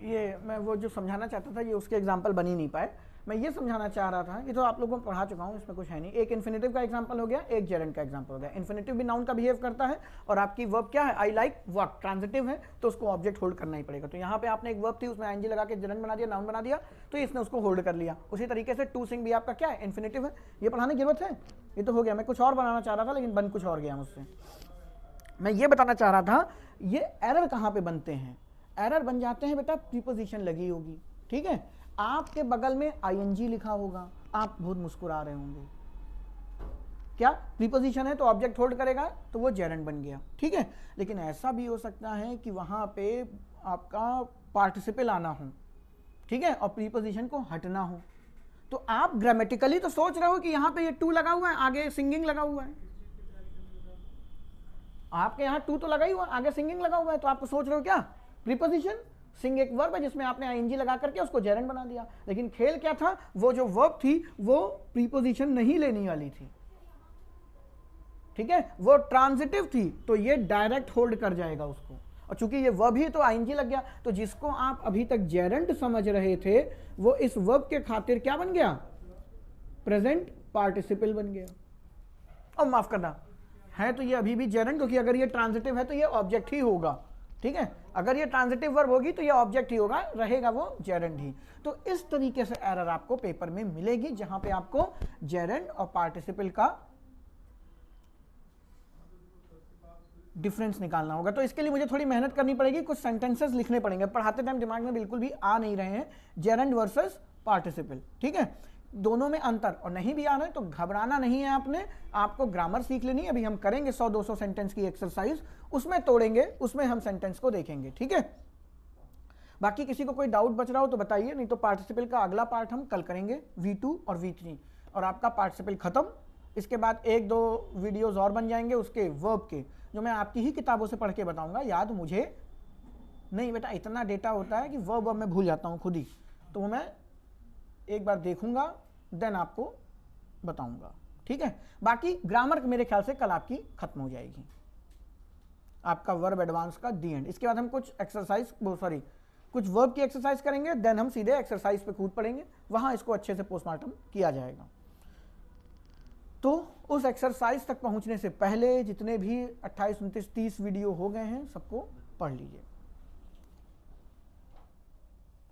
ये मैं वो जो समझाना चाहता था ये उसके एग्जाम्पल बन ही नहीं पाए। मैं ये समझाना चाह रहा था, ये तो आप लोगों को पढ़ा चुका हूँ, इसमें कुछ है नहीं। एक इन्फिनेटिव का एग्जांपल हो गया, एक जेरेंट का एग्जांपल हो गया। इन्फिनेटिव भी नाउन का बिहेव करता है, और आपकी वर्ब क्या है, आई लाइक व्हाट, ट्रांजिटिव है तो उसको ऑब्जेक्ट होल्ड करना ही पड़ेगा। तो यहाँ पे आपने एक वर्ब थी, उसमें आईएनजी लगा के जेरेंट बना दिया, नाउन बना दिया, तो इसने उसको होल्ड कर लिया। उसी तरीके से टू सिंग भी आपका क्या है, इन्फिनेटिव है। ये पढ़ाने की जरूरत है, ये तो हो गया। मैं कुछ और बनाना चाह रहा था लेकिन बन कुछ और गया मुझसे। मैं ये बताना चाह रहा था, ये एरर कहाँ पे बनते हैं, एरर बन जाते हैं बेटा प्रीपोजिशन लगी होगी, ठीक है। आपके बगल में आईएनजी लिखा होगा, आप बहुत मुस्कुरा रहे होंगे, क्या प्रीपोजिशन है तो ऑब्जेक्ट होल्ड करेगा, तो वो जेरेंट बन गया, ठीक है। लेकिन ऐसा भी हो सकता है कि वहां पे आपका पार्टिसिपल आना हो, ठीक है, और प्रीपोजिशन को हटना हो। तो आप ग्रामेटिकली तो सोच रहे हो कि यहाँ पे ये टू लगा हुआ है, आगे सिंगिंग लगा हुआ है। आपके यहाँ टू तो लगा ही हुआ, आगे सिंगिंग लगा हुआ है, तो आपको सोच रहे हो क्या, प्रीपोजिशन। सिंग एक वर्ब है जिसमें आपने आईएनजी लगा करके उसको जेरेंट बना दिया। लेकिन खेल क्या था, वो जो वर्ब थी वो प्रीपोजिशन नहीं लेने वाली थी, ठीक है, वो ट्रांजिटिव थी, तो ये डायरेक्ट होल्ड कर जाएगा उसको। और चूंकि ये वर्ब ही तो आईएनजी लग गया, तो जिसको आप अभी तक जेरेंट समझ रहे थे वो इस वर्ब के खातिर क्या बन गया, प्रेजेंट पार्टिसिपल बन गया। और माफ करना है तो ये अभी भी जेरेंट, क्योंकि अगर ये ट्रांजिटिव है तो ये ऑब्जेक्ट ही होगा, ठीक है। अगर ये ट्रांजिटिव वर्ब होगी तो ये ऑब्जेक्ट ही होगा, रहेगा वो जेरेंट ही। तो इस तरीके से एरर आपको पेपर में मिलेगी, जहां पे आपको जेरेंट और पार्टिसिपल का डिफरेंस निकालना होगा। तो इसके लिए मुझे थोड़ी मेहनत करनी पड़ेगी, कुछ सेंटेंसेस लिखने पड़ेंगे। पढ़ाते टाइम दिमाग में बिल्कुल भी आ नहीं रहे हैं जेरेंट वर्सेस पार्टिसिपल, ठीक है, दोनों में अंतर। और नहीं भी आ रहा है तो घबराना नहीं है, आपको ग्रामर सीख लेनी है। अभी हम करेंगे 100-200 सेंटेंस की एक्सरसाइज, उसमें तोड़ेंगे, उसमें हम सेंटेंस को देखेंगे, ठीक है। बाकी किसी को कोई डाउट बच रहा हो तो बताइए, नहीं तो पार्टिसिपल का अगला पार्ट हम कल करेंगे, V2 और V3, और आपका पार्टिसिपल खत्म। इसके बाद 1-2 वीडियोज और बन जाएंगे उसके वर्ब के, जो मैं आपकी ही किताबों से पढ़ के बताऊंगा। याद मुझे नहीं बेटा, इतना डेटा होता है कि वर्ब मैं भूल जाता हूँ खुद ही, तो वो मैं एक बार देखूंगा देन आपको बताऊंगा, ठीक है। बाकी ग्रामर मेरे ख्याल से कल आपकी खत्म हो जाएगी, आपका वर्ब एडवांस का दी एंड। इसके बाद हम कुछ एक्सरसाइज, कुछ वर्ब की एक्सरसाइज करेंगे, देन हम सीधे एक्सरसाइज पे कूद पड़ेंगे, वहां इसको अच्छे से पोस्टमार्टम किया जाएगा। तो उस एक्सरसाइज तक पहुंचने से पहले जितने भी 28, 29, 30 वीडियो हो गए हैं सबको पढ़ लीजिए।